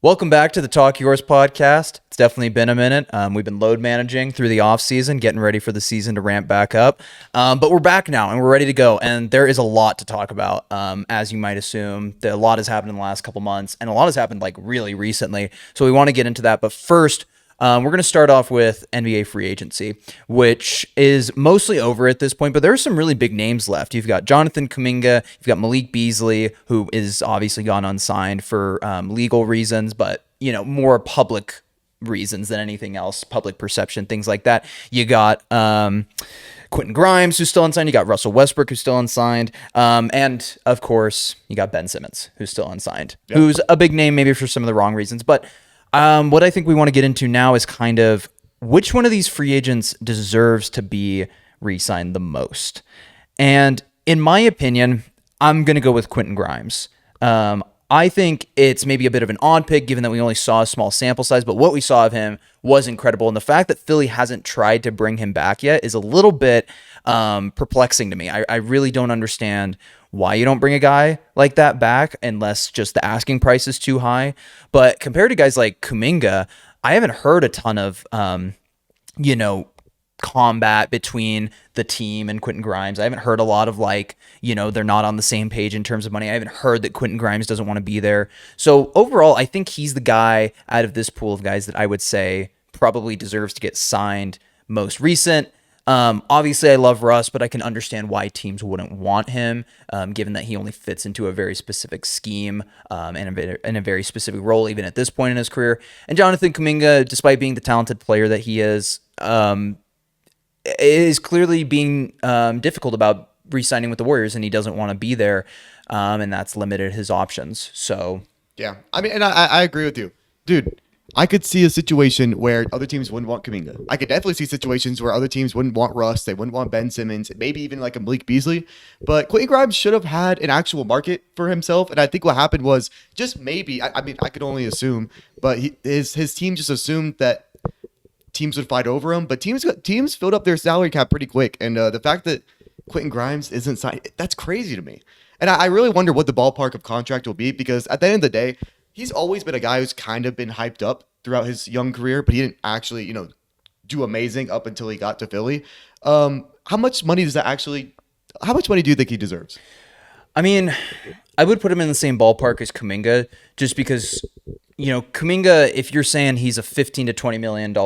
Welcome back to the Talk Yours podcast. It's definitely been a minute. We've been load managing through the offseason, getting ready for the season to ramp back up. But we're back now and we're ready to go. And there is a lot to talk about, as you might assume. A lot has happened in the last couple months, and a lot has happened like really recently. So we want to get into that. But first, we're going to start off with NBA free agency, which is mostly over at this point, but there are some really big names left. You've got Jonathan Kuminga, you've got Malik Beasley, who is obviously gone unsigned for legal reasons, but more public reasons than anything else, public perception, things like that. You got Quentin Grimes, who's still unsigned. You got Russell Westbrook, who's still unsigned. And of course, you got Ben Simmons, who's still unsigned, who's a big name maybe for some of the wrong reasons, but what I think we want to get into now is kind of which one of these free agents deserves to be re-signed the most. And in my opinion, I'm going to go with Quentin Grimes. I think it's maybe a bit of an odd pick given that we only saw a small sample size, but what we saw of him was incredible. And the fact that Philly hasn't tried to bring him back yet is a little bit perplexing to me. I really don't understand why you don't bring a guy like that back unless just the asking price is too high. But compared to guys like Kuminga, I haven't heard a ton of, combat between the team and Quentin Grimes. I haven't heard a lot of they're not on the same page in terms of money. I haven't heard that Quentin Grimes doesn't want to be there. So overall, I think he's the guy out of this pool of guys that I would say probably deserves to get signed most recent. Obviously, I love Russ, but I can understand why teams wouldn't want him, given that he only fits into a very specific scheme and in a very specific role, even at this point in his career. And Jonathan Kuminga, despite being the talented player that he is clearly being difficult about re-signing with the Warriors, and he doesn't want to be there, and that's limited his options. So yeah, I mean, and I agree with you, dude. I could see a situation where other teams wouldn't want Kuminga. I could definitely see situations where other teams wouldn't want Russ. They wouldn't want Ben Simmons, maybe even like a Malik Beasley. But Quentin Grimes should have had an actual market for himself. And I think what happened was just maybe, I mean, I could only assume, but his team just assumed that teams would fight over him. But teams filled up their salary cap pretty quick. And the fact that Quentin Grimes isn't signed, that's crazy to me. And I really wonder what the ballpark of contract will be, because at the end of the day, he's always been a guy who's kind of been hyped up throughout his young career, but he didn't actually, do amazing up until he got to Philly. How much money do you think he deserves? I mean, I would put him in the same ballpark as Kuminga, just because, Kuminga, if you're saying he's a $15 to $20 million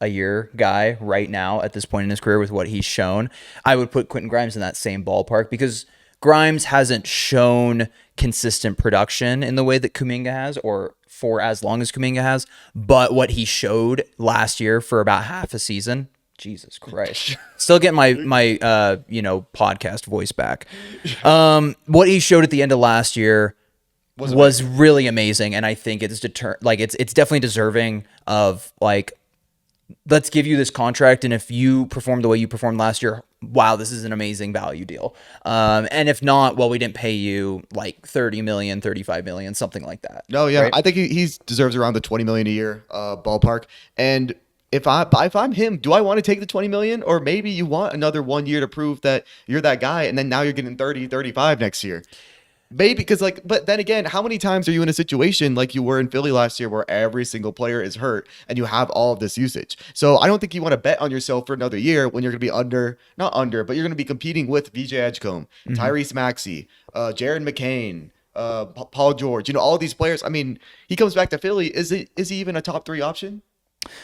a year guy right now at this point in his career with what he's shown, I would put Quentin Grimes in that same ballpark, because Grimes hasn't shown consistent production in the way that Kuminga has, or for as long as Kuminga has. But what he showed last year for about half a season, Jesus Christ, still getting my podcast voice back. What he showed at the end of last year was really amazing, and I think it's it's definitely deserving of let's give you this contract, and if you perform the way you performed last year, wow, this is an amazing value deal. And if not, well, we didn't pay you like 30 million, 35 million, something like that. No, yeah, right? I think he deserves around the 20 million a year ballpark. And if I'm him, do I want to take the 20 million, or maybe you want another 1 year to prove that you're that guy, and then now you're getting 30, 35 next year? Maybe, because but then again, how many times are you in a situation like you were in Philly last year where every single player is hurt and you have all of this usage? So I don't think you want to bet on yourself for another year when you're going to be but you're going to be competing with VJ Edgecombe, Tyrese Maxey, Jared McCain, Paul George, all these players. I mean, he comes back to Philly. Is he even a top 3 option?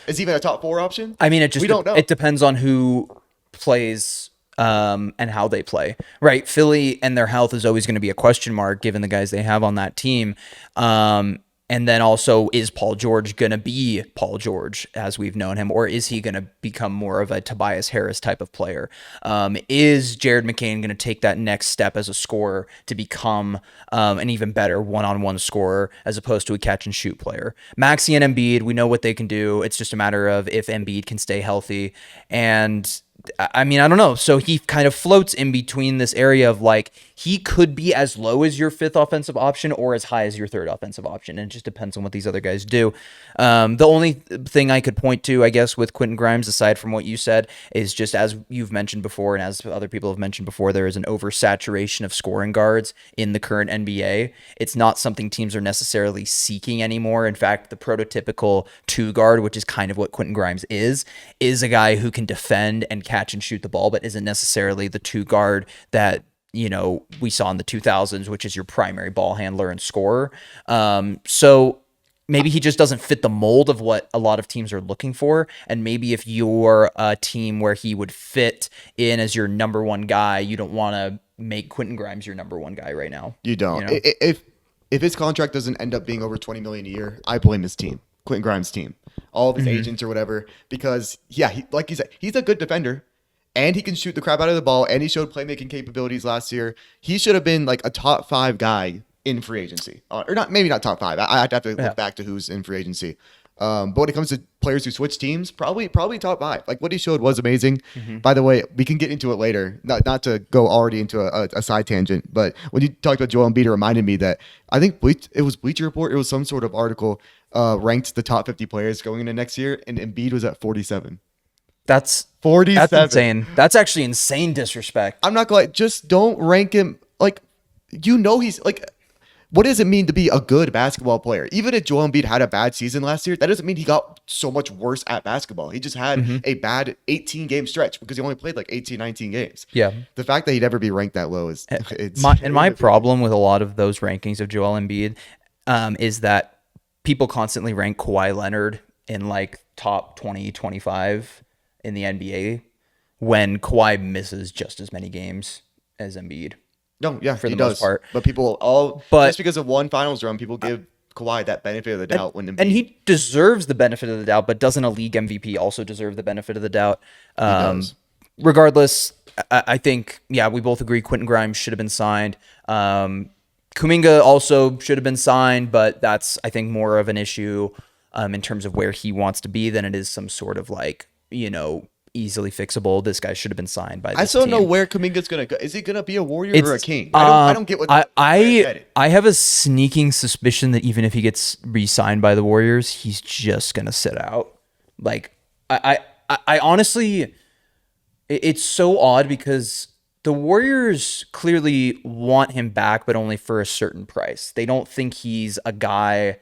Is he even a top 4 option? I mean, we don't know. It depends on who plays and how they play, right? Philly and their health is always going to be a question mark given the guys they have on that team. And then also, is Paul George going to be Paul George as we've known him, or is he going to become more of a Tobias Harris type of player? Is Jared McCain going to take that next step as a scorer to become an even better one-on-one scorer as opposed to a catch-and-shoot player? Maxey and Embiid, we know what they can do. It's just a matter of if Embiid can stay healthy. And I mean, I don't know. So he kind of floats in between this area of like he could be as low as your fifth offensive option or as high as your third offensive option. And it just depends on what these other guys do. The only thing I could point to, I guess, with Quentin Grimes, aside from what you said, is just as you've mentioned before and as other people have mentioned before, there is an oversaturation of scoring guards in the current NBA. It's not something teams are necessarily seeking anymore. In fact, the prototypical two guard, which is kind of what Quentin Grimes is a guy who can defend and catch and shoot the ball, but isn't necessarily the two guard that, you know, we saw in the 2000s, which is your primary ball handler and scorer. So maybe he just doesn't fit the mold of what a lot of teams are looking for. And maybe if you're a team where he would fit in as your number one guy, you don't want to make Quentin Grimes your number one guy right now. You don't. You know? If his contract doesn't end up being over $20 million a year, I blame his team, Quentin Grimes' team, all of his agents or whatever, because like you said, he's a good defender. And he can shoot the crap out of the ball, and he showed playmaking capabilities last year. He should have been like a top 5 guy in free agency, or not, maybe not top 5. I have to look back to who's in free agency. But when it comes to players who switch teams, probably top 5. Like what he showed was amazing. By the way, we can get into it later. Not to go already into a side tangent, but when you talked about Joel Embiid, it reminded me that I think it was Bleacher Report. It was some sort of article ranked the top 50 players going into next year, and Embiid was at 47. That's 47. That's insane. That's actually insane disrespect. I'm not going to just don't rank him like, he's like, what does it mean to be a good basketball player? Even if Joel Embiid had a bad season last year, that doesn't mean he got so much worse at basketball. He just had a bad 18 game stretch because he only played like 18, 19 games. Yeah. The fact that he'd ever be ranked that low is my problem with a lot of those rankings of Joel Embiid is that people constantly rank Kawhi Leonard in like top 20, 25 in the NBA when Kawhi misses just as many games as Embiid. No, yeah, for the he most does. part. But people just because of one finals run, people give Kawhi that benefit of the doubt when Embiid, and he deserves the benefit of the doubt, but doesn't a league MVP also deserve the benefit of the doubt? Does. Regardless, I think, we both agree Quentin Grimes should have been signed. Kuminga also should have been signed, but that's, I think, more of an issue in terms of where he wants to be than it is some sort of like, easily fixable. This guy should have been signed by this I still don't know team. where Kuminga's gonna go. Is he gonna be a Warrior or a King? I don't get what I have a sneaking suspicion that even if he gets re-signed by the Warriors, he's just gonna sit out. Like I honestly, it's so odd because the Warriors clearly want him back, but only for a certain price. They don't think he's a guy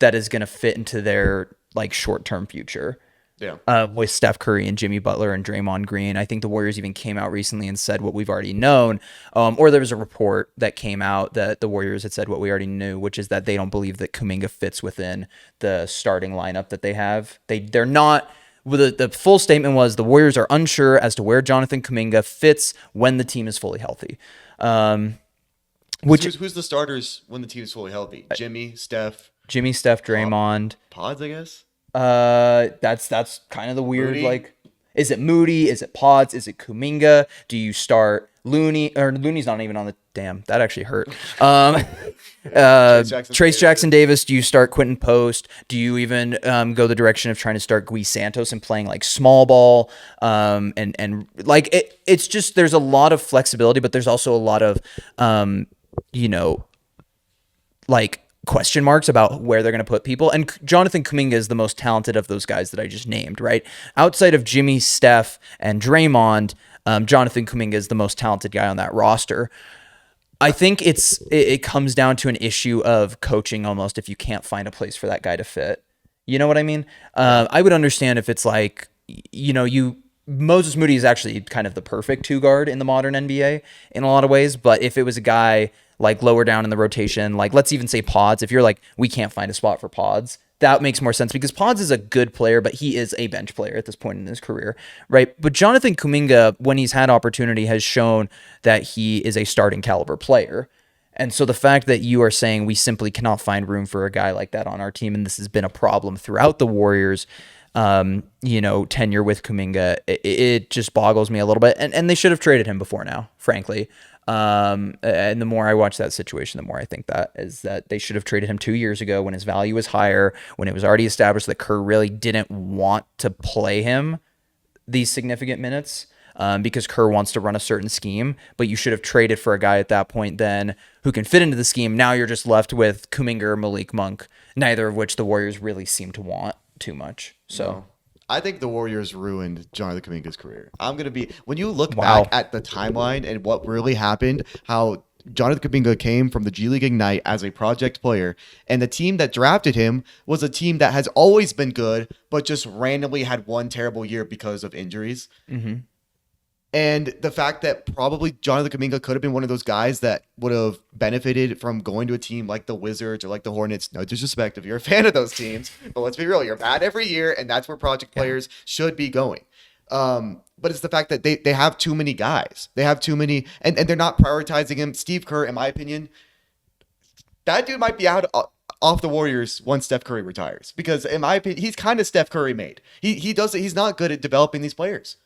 that is gonna fit into their like short-term future. Yeah. With Steph Curry and Jimmy Butler and Draymond Green. I think the Warriors even came out recently and said what we've already known. Or there was a report that came out that the Warriors had said what we already knew, which is that they don't believe that Kuminga fits within the starting lineup that they have. They're not. The full statement was the Warriors are unsure as to where Jonathan Kuminga fits when the team is fully healthy. Who's the starters when the team is fully healthy? Jimmy, Steph, Draymond, Pods, I guess. That's kind of the weird, Moody? Like, is it Moody? Is it Pods? Is it Kuminga? Do you start Looney? Or Looney's not even on the damn. That actually hurt. Trace Jackson Davis. Do you start Quentin Post? Do you even go the direction of trying to start Gui Santos and playing like small ball? And like it's just there's a lot of flexibility, but there's also a lot of like question marks about where they're going to put people. And Jonathan Kuminga is the most talented of those guys that I just named, right? Outside of Jimmy, Steph, and Draymond, Jonathan Kuminga is the most talented guy on that roster. I think it comes down to an issue of coaching almost if you can't find a place for that guy to fit. You know what I mean? I would understand if it's like, Moses Moody is actually kind of the perfect two guard in the modern NBA in a lot of ways. But if it was a guy like lower down in the rotation, like let's even say Pods, if you're like, we can't find a spot for Pods, that makes more sense because Pods is a good player, but he is a bench player at this point in his career, right? But Jonathan Kuminga, when he's had opportunity, has shown that he is a starting caliber player. And so the fact that you are saying we simply cannot find room for a guy like that on our team, and this has been a problem throughout the Warriors' tenure with Kuminga, it just boggles me a little bit. And they should have traded him before now, frankly. And the more I watch that situation, the more I think that is that they should have traded him 2 years ago when his value was higher, when it was already established that Kerr really didn't want to play him these significant minutes because Kerr wants to run a certain scheme, but you should have traded for a guy at that point then who can fit into the scheme. Now you're just left with Kuminga or Malik Monk, neither of which the Warriors really seem to want too much. So. No. I think the Warriors ruined Jonathan Kuminga's career. When you look Wow. back at the timeline and what really happened, how Jonathan Kuminga came from the G League Ignite as a project player, and the team that drafted him was a team that has always been good, but just randomly had one terrible year because of injuries. Mm-hmm. And the fact that probably Jonathan Kuminga could have been one of those guys that would have benefited from going to a team like the Wizards or like the Hornets. No disrespect if you're a fan of those teams, but let's be real, you're bad every year, and that's where project players should be going. But it's the fact that they have too many guys. They have too many, and they're not prioritizing him. Steve Kerr, in my opinion, that dude might be out off the Warriors once Steph Curry retires. Because in my opinion, he's kind of Steph Curry made. He's not good at developing these players.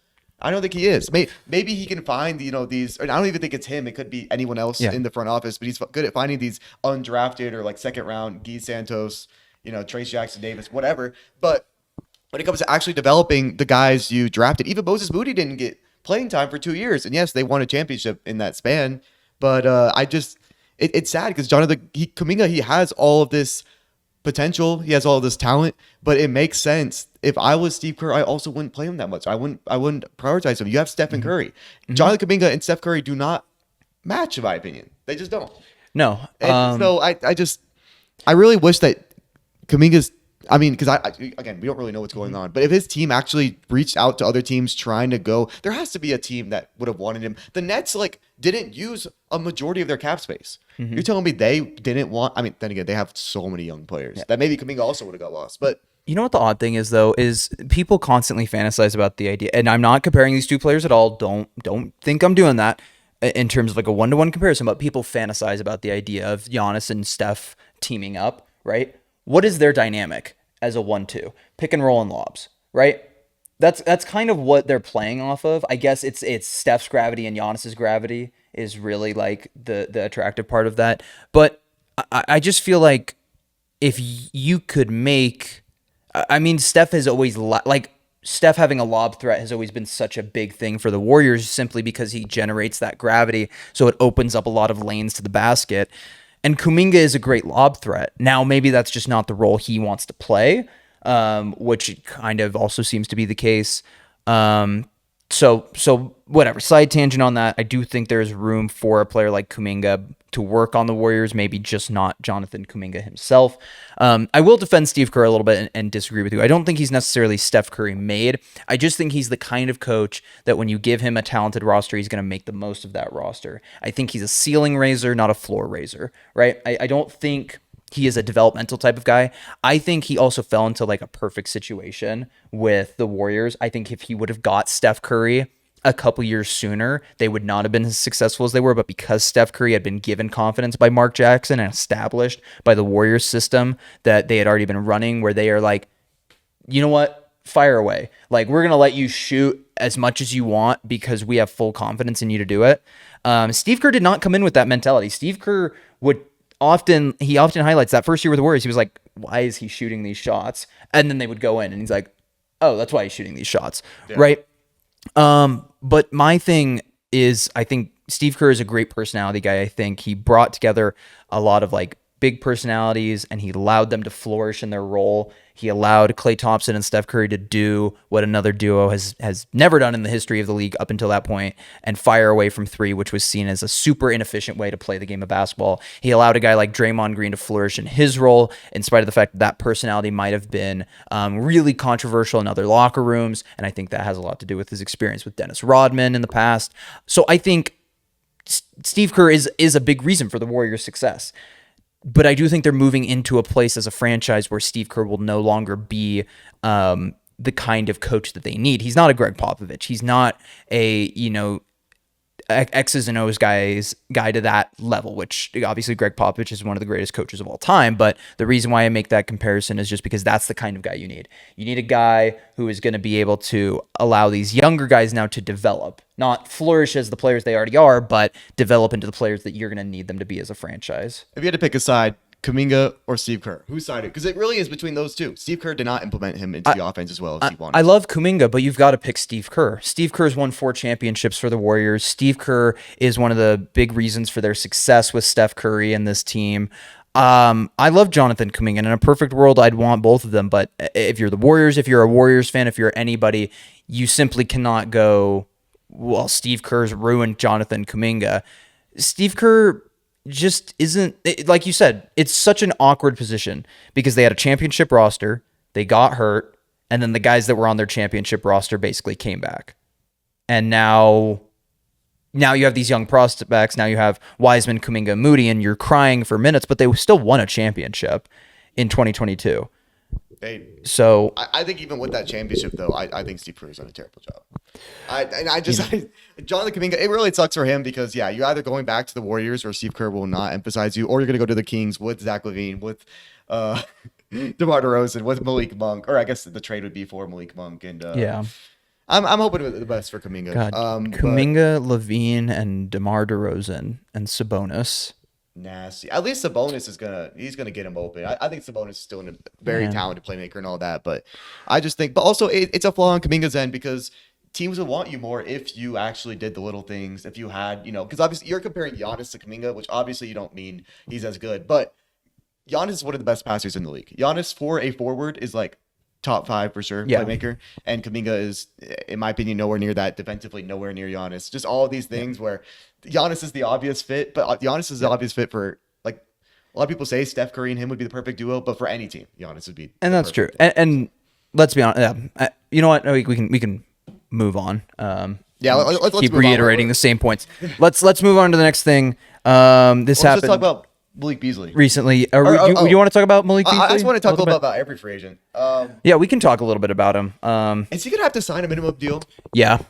I don't think he is. Maybe he can find, these, and I don't even think it's him. It could be anyone else in the front office, but he's good at finding these undrafted or like second round, Guy Santos, Trace Jackson Davis, whatever. But when it comes to actually developing the guys you drafted, even Moses Moody didn't get playing time for 2 years. And yes, they won a championship in that span. But it's sad because Kuminga, he has all of this potential. He has all of this talent, but it makes sense. If I was Steve Kerr, I also wouldn't play him that much. I wouldn't prioritize him. You have Stephen Curry. Mm-hmm. Jonathan Kuminga and Steph Curry do not match, in my opinion. They just don't. No. And so I really wish that Kuminga's, because again, we don't really know what's going on, but if his team actually reached out to other teams trying to go, there has to be a team that would have wanted him. The Nets didn't use a majority of their cap space. Mm-hmm. You're telling me they didn't want, then again, they have so many young players that maybe Kuminga also would have got lost, but you know what the odd thing is, though, is people constantly fantasize about the idea, and I'm not comparing these two players at all. Don't think I'm doing that in terms of like a one-to-one comparison, but people fantasize about the idea of Giannis and Steph teaming up, right? What is their dynamic as a 1-2? Pick and roll and lobs, right? That's kind of what they're playing off of. I guess it's Steph's gravity and Giannis's gravity is really like the attractive part of that. But I just feel like if you could make... Steph has always Steph having a lob threat has always been such a big thing for the Warriors simply because he generates that gravity. So it opens up a lot of lanes to the basket. And Kuminga is a great lob threat. Now, maybe that's just not the role he wants to play, which kind of also seems to be the case. So whatever, side tangent on that. I do think there's room for a player like Kuminga to work on the Warriors, maybe just not Jonathan Kuminga himself. I will defend Steve Kerr a little bit and disagree with you. I don't think he's necessarily Steph Curry made. I just think he's the kind of coach that when you give him a talented roster, he's going to make the most of that roster. I think he's a ceiling raiser, not a floor raiser, right? I don't think he is a developmental type of guy. I think he also fell into like a perfect situation with the Warriors. I think if he would have got Steph Curry a couple years sooner, they would not have been as successful as they were. But because Steph Curry had been given confidence by Mark Jackson and established by the Warriors system that they had already been running, where they are like, you know what, fire away. Like, we're going to let you shoot as much as you want because we have full confidence in you to do it. Steve Kerr did not come in with that mentality. Steve Kerr often highlights that first year with the Warriors. He was like, why is he shooting these shots? And then they would go in and he's like, oh, that's why he's shooting these shots. Yeah. Right. But my thing is, I think Steve Kerr is a great personality guy. I think he brought together a lot of like big personalities and he allowed them to flourish in their role. He allowed Klay Thompson and Steph Curry to do what another duo has never done in the history of the league up until that point, and fire away from three, which was seen as a super inefficient way to play the game of basketball. He allowed a guy like Draymond Green to flourish in his role, in spite of the fact that personality might have been really controversial in other locker rooms, and I think that has a lot to do with his experience with Dennis Rodman in the past. So I think Steve Kerr is a big reason for the Warriors' success. But I do think they're moving into a place as a franchise where Steve Kerr will no longer be the kind of coach that they need. He's not a Greg Popovich. He's not a, X's and O's guy to that level, which obviously Greg Popovich is one of the greatest coaches of all time. But the reason why I make that comparison is just because that's the kind of guy you need. You need a guy who is going to be able to allow these younger guys now to develop, not flourish as the players they already are, but develop into the players that you're going to need them to be as a franchise. If you had to pick a side, Kuminga or Steve Kerr? Who sided? Because it really is between those two. Steve Kerr did not implement him into the offense as well as he wanted. I love Kuminga, but you've got to pick Steve Kerr. Steve Kerr's won 4 championships for the Warriors. Steve Kerr is one of the big reasons for their success with Steph Curry and this team. I love Jonathan Kuminga. In a perfect world, I'd want both of them. But if you're the Warriors, if you're a Warriors fan, if you're anybody, you simply cannot go, well, Steve Kerr's ruined Jonathan Kuminga. Steve Kerr just isn't, like you said, it's such an awkward position because they had a championship roster, they got hurt, and then the guys that were on their championship roster basically came back. And now you have these young prospects. Now you have Wiseman, Kuminga, Moody, and you're crying for minutes, but they still won a championship in 2022. I think even with that championship, though, I think Steve Kerr's done a terrible job. Jonathan Kuminga, it really sucks for him because, yeah, you're either going back to the Warriors or Steve Kerr will not emphasize you, or you're going to go to the Kings with Zach LaVine, with DeMar DeRozan, with Malik Monk, or I guess the trade would be for Malik Monk. And yeah. I'm hoping the best for Kuminga. God, Kuminga, LaVine, and DeMar DeRozan, and Sabonis. Nasty. At least Sabonis he's gonna get him open. I think Sabonis is still a very talented playmaker and all that, but I just think, but also it's a flaw on Kuminga's end because teams would want you more if you actually did the little things. If you had, because obviously you're comparing Giannis to Kuminga, which obviously you don't mean he's as good, but Giannis is one of the best passers in the league. Giannis for a forward is like top 5 for sure, playmaker, and Kuminga is, in my opinion, nowhere near that. Defensively, nowhere near Giannis. Just all of these things where Giannis is the obvious fit, but Giannis is the obvious fit for, like, a lot of people say Steph Curry and him would be the perfect duo, but for any team, Giannis would be. And that's true. And let's be honest. You know what? We can move on. Let's keep reiterating the same points. Let's move on to the next thing. This happened. Let's talk about Malik Beasley recently. You want to talk about Malik Beasley? I just want to talk a little bit about every free agent. Yeah, we can talk a little bit about him. Is he gonna have to sign a minimum deal? Yeah,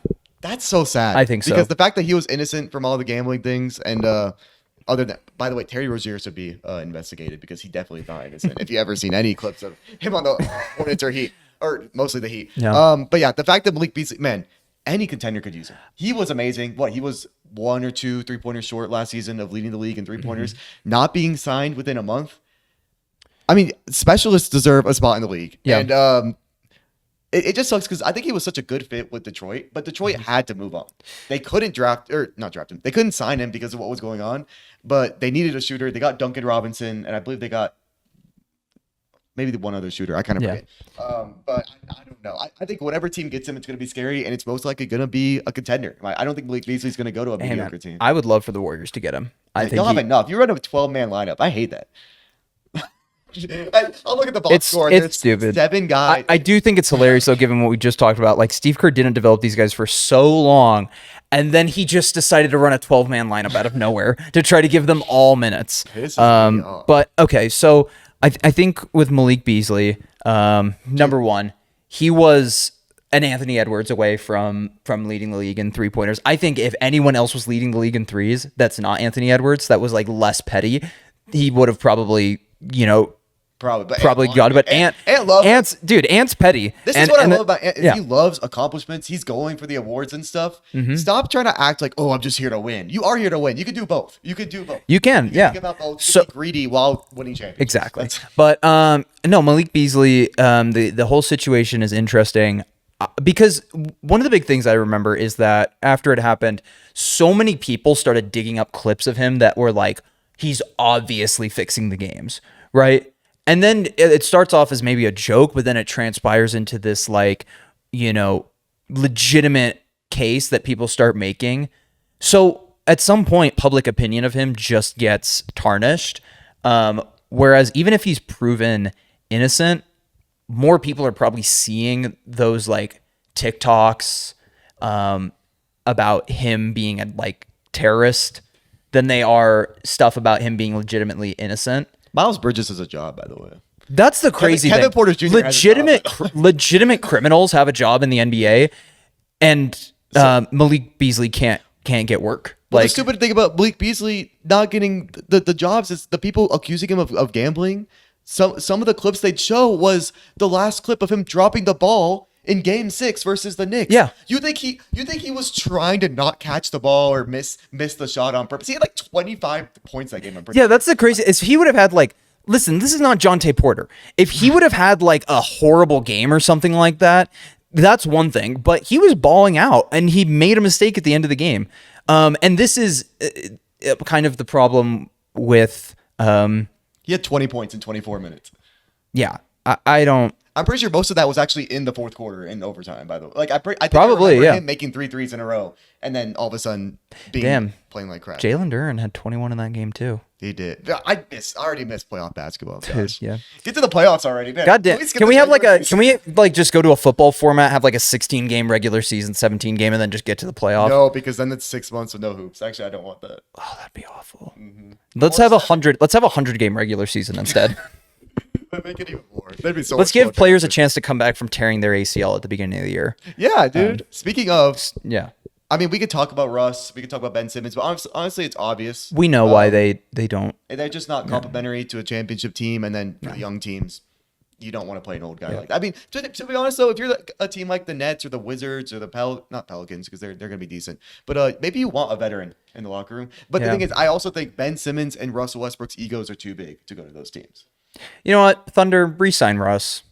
that's so sad. I think so, because the fact that he was innocent from all the gambling things, and other than, by the way, Terry Rozier should be investigated because he definitely not innocent. If you ever seen any clips of him on the Hornets or Heat, or mostly the Heat, but yeah, the fact that Malik Beasley, man, any contender could use him. He was amazing. He was 1 or 2 3-pointers short last season of leading the league in 3-pointers, not being signed within a month. I mean, specialists deserve a spot in the league. Yeah. And it just sucks because I think he was such a good fit with Detroit, but Detroit had to move on. They couldn't not draft him. They couldn't sign him because of what was going on, but they needed a shooter. They got Duncan Robinson, and I believe they got maybe the one other shooter. I kind of forget. But I don't know. I think whatever team gets him, it's going to be scary, and it's most likely going to be a contender. I don't think Malik Beasley's going to go to a mediocre team. I would love for the Warriors to get him. I think you'll have enough. You run a 12-man lineup. I hate that. I'll look at the box score. It's stupid. 7 guys. I do think it's hilarious, though, given what we just talked about. Like, Steve Kerr didn't develop these guys for so long, and then he just decided to run a 12-man lineup out of nowhere to try to give them all minutes. But, okay, so I think with Malik Beasley, number one, he was an Anthony Edwards away from leading the league in 3-pointers. I think if anyone else was leading the league in threes, that's not Anthony Edwards, that was like less petty, he would have probably Probably got it, but Ant's petty. This is what I love about Ant. He loves accomplishments. He's going for the awards and stuff. Mm-hmm. Stop trying to act like, I'm just here to win. You are here to win. You can do both. You can, yeah. Think about both. So be greedy while winning championships. Exactly. But no, Malik Beasley. The whole situation is interesting because one of the big things I remember is that after it happened, so many people started digging up clips of him that were like, he's obviously fixing the games, right? And then it starts off as maybe a joke, but then it transpires into this legitimate case that people start making. So at some point, public opinion of him just gets tarnished. Whereas even if he's proven innocent, more people are probably seeing those TikToks about him being a terrorist than they are stuff about him being legitimately innocent. Miles Bridges has a job, by the way. That's the crazy thing. Kevin Porter Jr. Legitimate criminals have a job in the NBA, and Malik Beasley can't get work. The stupid thing about Malik Beasley not getting the jobs is the people accusing him of gambling. Some of the clips they'd show was the last clip of him dropping the ball in Game 6 versus the Knicks. Yeah. You think he was trying to not catch the ball or miss the shot on purpose? He had 25 points that game on purpose. Yeah, that's the crazy. Is he would have had listen, this is not Jonte Porter. If he would have had like a horrible game or something like that, that's one thing. But he was balling out, and he made a mistake at the end of the game. And this is kind of the problem with. He had 20 points in 24 minutes. Yeah, I don't. I'm pretty sure most of that was actually in the fourth quarter in overtime. By the way, like I think Probably, I remember yeah. him making 3 threes in a row, and then all of a sudden playing like crap. Jalen Duren had 21 in that game too. He did. I already missed playoff basketball. Gosh. Yeah. Get to the playoffs already, man. God damn. Can we just go to a football format, have like a 16 game regular season, 17 game, and then just get to the playoff? No, because then it's 6 months with no hoops. Actually, I don't want that. Oh, that'd be awful. Mm-hmm. Let's have 100 game regular season instead. Make it even more. That'd be so Let's much give fun. players a chance to come back from tearing their ACL at the beginning of the year. Yeah, dude. Speaking of, Yeah. I mean, we could talk about Russ. We could talk about Ben Simmons, but honestly, it's obvious. We know why they don't. They're just not complimentary to a championship team, and then for the young teams, you don't want to play an old guy like that. I mean, to be honest, though, if you're like a team like the Nets or the Wizards or the not Pelicans, because they're going to be decent, but maybe you want a veteran in the locker room. But the thing is, I also think Ben Simmons and Russell Westbrook's egos are too big to go to those teams. You know what? Thunder, re-sign Russ.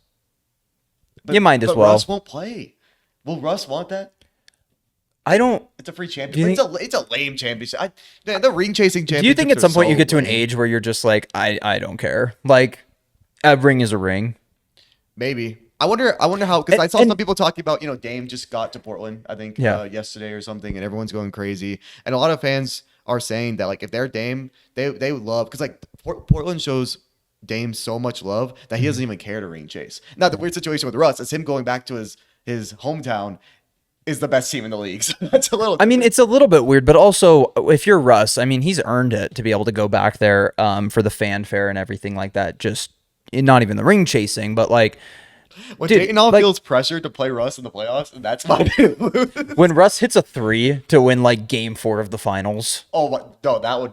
You might as well. Russ won't play. Will Russ want that? I don't. It's a free championship. It's a lame championship. The ring chasing championship. Do you think at some point you get to an age where you're just like, I don't care? Like, a ring is a ring. Maybe. I wonder how, because I saw some people talking about, Dame just got to Portland, I think, yesterday or something, and everyone's going crazy. And a lot of fans are saying that, like, if they're Dame, they would love, because, like, Portland shows Dame so much love that he doesn't even care to ring chase. Now, the weird situation with Russ is him going back to his hometown is the best team in the league. So that's a little different. I mean, it's a little bit weird, but also if you're Russ, I mean, he's earned it to be able to go back there for the fanfare and everything like that. Just not even the ring chasing, but like when Dayton feels pressure to play Russ in the playoffs, and that's my move. When Russ hits a 3 to win like game 4 of the finals. Oh no, that would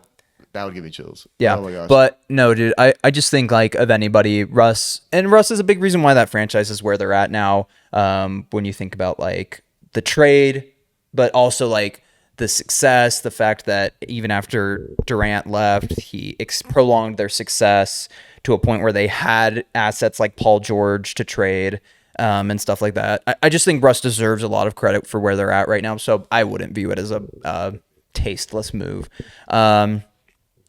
give me chills. Yeah. Oh my gosh. But no, dude, I just think like of anybody, Russ is a big reason why that franchise is where they're at now. When you think about like the trade, but also like the success, the fact that even after Durant left, he prolonged their success to a point where they had assets like Paul George to trade and stuff like that. I just think Russ deserves a lot of credit for where they're at right now. So I wouldn't view it as a tasteless move.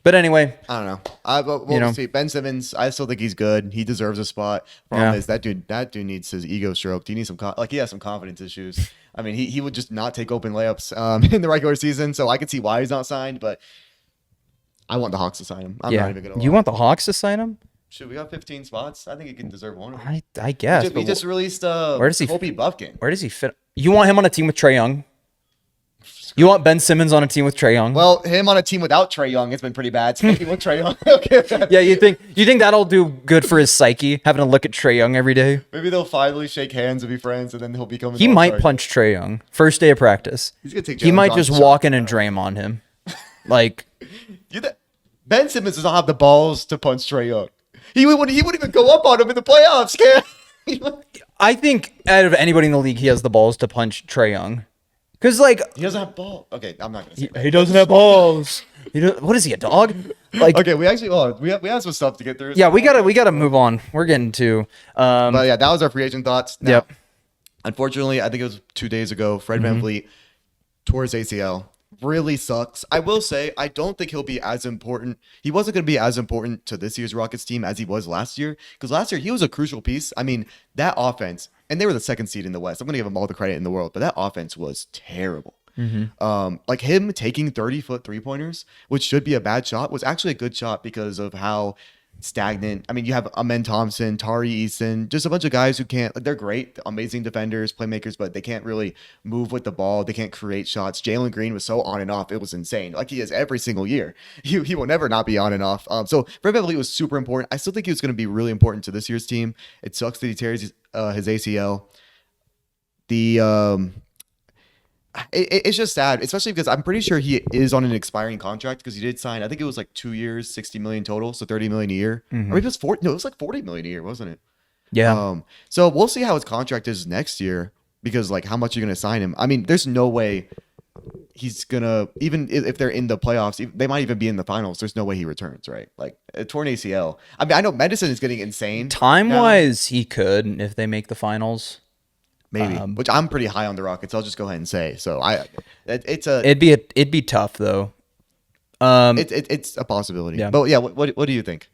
But anyway, I don't know. We'll see. Ben Simmons, I still think he's good. He deserves a spot. Problem is that dude needs his ego stroked. He needs he has some confidence issues. I mean, he would just not take open layups in the regular season. So I could see why he's not signed, but I want the Hawks to sign him. I'm not even gonna lie. You want the Hawks to sign him? Shoot, we got 15 spots. I think he can deserve one of them. I guess. He just released where does he Kobe Buffkin. Where does he fit? You want him on a team with Trae Young? You want Ben Simmons on a team with Trae Young? Well, him on a team without Trae Young has been pretty bad. So maybe with Trae Young. Okay. Yeah, you think that'll do good for his psyche, having to look at Trae Young every day? Maybe they'll finally shake hands and be friends, and then he'll become. He might punch Trae Young first day of practice. He's gonna take. He might just walk in and Draymond him, like. Ben Simmons does not have the balls to punch Trae Young. He wouldn't even go up on him in the playoffs, can? I think out of anybody in the league, he has the balls to punch Trae Young. Because, like... He doesn't have balls. Okay, I'm not going to say that. He doesn't have balls. What is he, a dog? Like, okay, we have some stuff to get through. Yeah, we gotta move on. We're getting to... but yeah, that was our free agent thoughts. Now, yep. Unfortunately, I think it was 2 days ago, Fred VanVleet tore his ACL. Really sucks. I will say, I don't think he'll be as important. He wasn't going to be as important to this year's Rockets team as he was last year. Because last year, he was a crucial piece. I mean, that offense, and they were the second seed in the West. I'm going to give them all the credit in the world, but that offense was terrible. Like him taking 30-foot three-pointers, which should be a bad shot, was actually a good shot because of how stagnant. I mean, you have Amen Thompson, Tari Eason, just a bunch of guys who can't, like, they're great, amazing defenders, playmakers, but they can't really move with the ball. They can't create shots. Jalen Green was so on and off. It was insane. Like he is every single year. He will never not be on and off. So Fred VanVleet was super important. I still think he was going to be really important to this year's team. It sucks that he tears his ACL. It's just sad, especially because I'm pretty sure he is on an expiring contract because he did sign, I think it was like 2 years, 60 million total, so 30 million a year. Or maybe it was 40, no, it was like 40 million a year, wasn't it? Yeah. So we'll see how his contract is next year because, like, how much you're going to sign him. I mean, there's no way he's gonna, even if they're in the playoffs, they might even be in the finals. There's no way he returns, right? Like a torn ACL. I mean, I know medicine is getting insane. Time now, wise, he could if they make the finals. maybe, which I'm pretty high on the Rockets. I'll just go ahead and say. So It'd be tough though. It's a possibility. Yeah. But yeah, what do you think?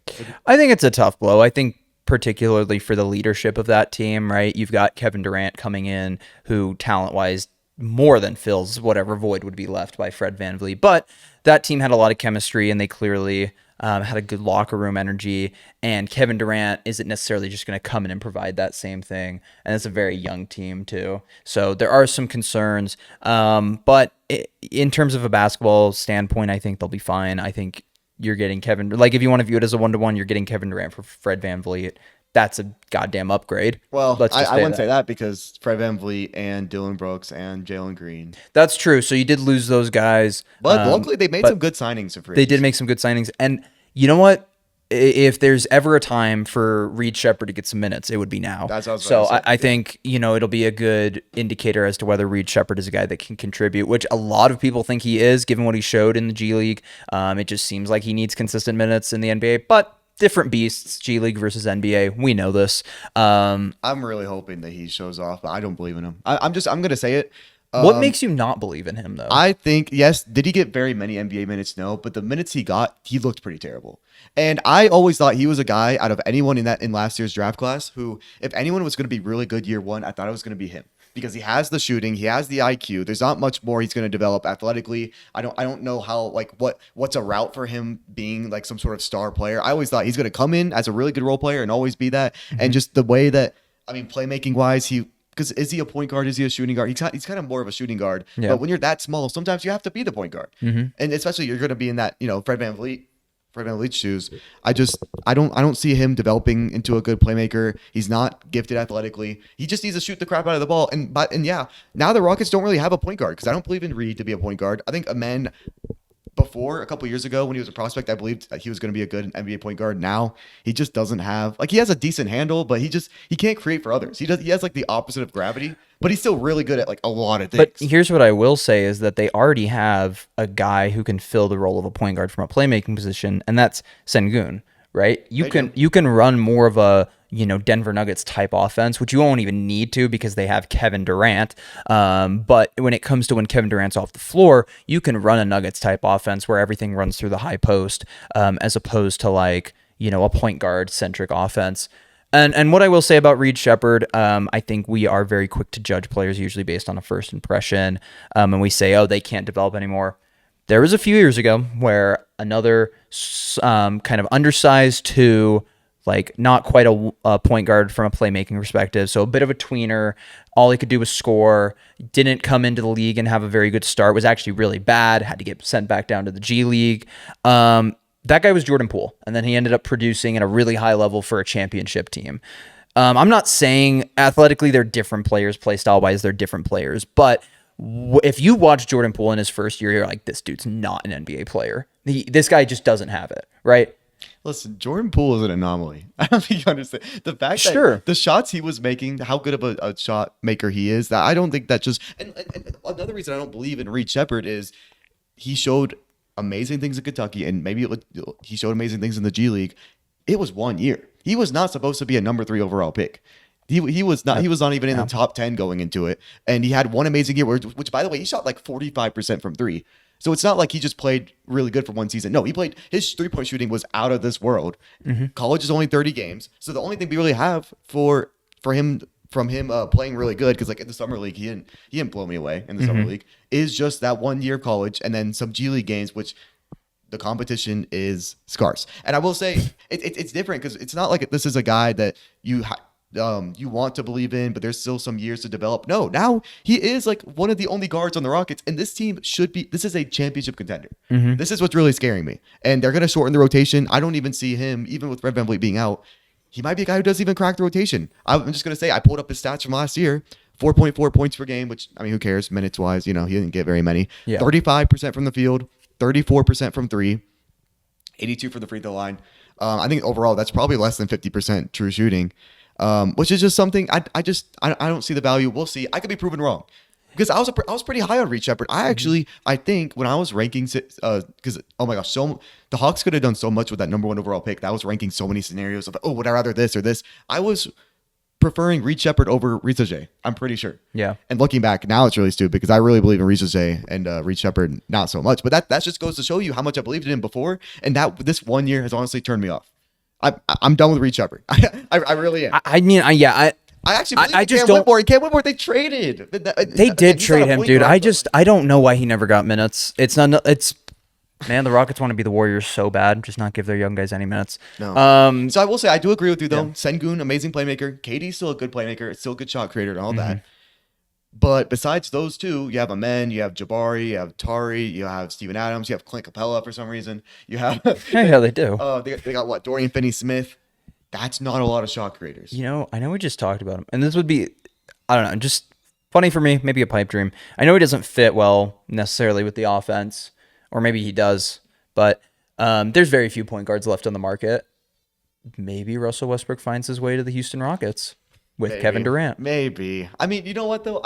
I think it's a tough blow. I think particularly for the leadership of that team, right? You've got Kevin Durant coming in, who talent-wise more than fills whatever void would be left by Fred VanVleet. But that team had a lot of chemistry, and they clearly had a good locker room energy. And Kevin Durant isn't necessarily just going to come in and provide that same thing. And it's a very young team too, so there are some concerns. But in terms of a basketball standpoint, I think they'll be fine. I think you're getting Kevin, like if you want to view it as a 1-to-1, you're getting Kevin Durant for Fred VanVleet. That's a goddamn upgrade. Well, I wouldn't say that because Fred VanVleet and Dylan Brooks and Jalen Green. That's true. So you did lose those guys. But luckily, they made some good signings. They did make some good signings. And you know what? If there's ever a time for Reed Shepherd to get some minutes, it would be now. That's what I was so about to say. I think, it'll be a good indicator as to whether Reed Shepherd is a guy that can contribute, which a lot of people think he is, given what he showed in the G League. It just seems like he needs consistent minutes in the NBA, but different beasts, G League versus NBA. We know this. I'm really hoping that he shows off, but I don't believe in him. I'm going to say it. What makes you not believe in him, though? I think, yes, did he get very many NBA minutes? No, but the minutes he got, he looked pretty terrible. And I always thought he was a guy out of anyone in last year's draft class who, if anyone was going to be really good year one, I thought it was going to be him. Because he has the shooting, he has the IQ. There's not much more he's going to develop athletically. I don't know how, like, what's a route for him being like some sort of star player. I always thought he's going to come in as a really good role player and always be that. Mm-hmm. And just the way that, playmaking wise, because is he a point guard? Is he a shooting guard? He's kind of more of a shooting guard. Yeah. But when you're that small, sometimes you have to be the point guard. Mm-hmm. And especially you're going to be in that, Fred VanVleet's shoes. I don't see him developing into a good playmaker. He's not gifted athletically. He just needs to shoot the crap out of the ball. And yeah, now the Rockets don't really have a point guard because I don't believe in Reed to be a point guard. I think Amen before, a couple years ago when he was a prospect, I believed he was going to be a good NBA point guard. Now he just doesn't have, he has a decent handle, but he can't create for others. He has like the opposite of gravity, but he's still really good at like a lot of things. But here's what I will say is that they already have a guy who can fill the role of a point guard from a playmaking position, and that's Sengun, right? You can run more of a Denver Nuggets type offense, which you won't even need to because they have Kevin Durant. But when it comes to when Kevin Durant's off the floor, you can run a Nuggets type offense where everything runs through the high post, as opposed to a point guard centric offense. And what I will say about Reed Shepherd, I think we are very quick to judge players usually based on a first impression, and we say, oh, they can't develop anymore. There was a few years ago where another kind of undersized two, not quite a point guard from a playmaking perspective, so a bit of a tweener. All he could do was score. Didn't come into the league and have a very good start. Was actually really bad. Had to get sent back down to the G League. That guy was Jordan Poole, and then he ended up producing at a really high level for a championship team. I'm not saying athletically they're different players, play style wise they're different players, but if you watch Jordan Poole in his first year, you're like, this dude's not an NBA player. This guy just doesn't have it, right? Listen, Jordan Poole is an anomaly. I don't think you understand the fact that the shots he was making, how good of a shot maker he is. That I don't think that just. And another reason I don't believe in Reed Shepherd is he showed amazing things in Kentucky, and maybe he showed amazing things in the G League. It was 1 year. He was not supposed to be a number 3 overall pick. He was not. He was not even in the top 10 going into it, and he had one amazing year, which by the way, he shot like 45% from 3. So it's not like he just played really good for one season. No, his 3-point shooting was out of this world. Mm-hmm. College is only 30 games. So the only thing we really have for him from him playing really good, because like in the summer league, he didn't blow me away in the summer league, is just that 1 year of college and then some G League games, which the competition is scarce. And I will say it's different because it's not like this is a guy that you want to believe in, but there's still some years to develop. No, now he is like one of the only guards on the Rockets, and this team this is a championship contender. Mm-hmm. This is what's really scaring me. And they're going to shorten the rotation. I don't even see him, even with Fred VanVleet being out, he might be a guy who doesn't even crack the rotation. I'm just going to say, I pulled up his stats from last year, 4.4 points per game, which, who cares, minutes-wise, he didn't get very many. Yeah. 35% from the field, 34% from 3, 82 for the free throw line. I think overall, that's probably less than 50% true shooting. Which is just something I don't see the value. We'll see. I could be proven wrong. because I was pretty high on Reed Shepard. I think when I was ranking, because oh my gosh, the Hawks could have done so much with that number 1 overall pick. That was ranking so many scenarios of, oh, would I rather this or this? I was preferring Reed Shepard over Rizajay. I'm pretty sure. Yeah. And looking back now, it's really stupid because I really believe in Rizajay and Reed Shepard not so much. But that just goes to show you how much I believed in him before, and that this 1 year has honestly turned me off. I'm done with Reed Shepard. I really am. I actually believe I just Cam don't. Whitmore. Cam Whitmore, they traded. They did trade him, dude. I don't know why he never got minutes. Man, the Rockets want to be the Warriors so bad, just not give their young guys any minutes. No. So I will say I do agree with you though. Yeah. Sengun, amazing playmaker. KD's still a good playmaker. Still a good shot creator and all that. But besides those two, you have Amen, you have Jabari, you have Tari, you have Steven Adams, you have Clint Capella for some reason. You have yeah, they do. They got what? Dorian Finney-Smith. That's not a lot of shot creators. I know we just talked about him, and this would be, I don't know, just funny for me, maybe a pipe dream. I know he doesn't fit well necessarily with the offense, or maybe he does, but there's very few point guards left on the market. Maybe Russell Westbrook finds his way to the Houston Rockets with Kevin Durant. Maybe. I mean, you know what though?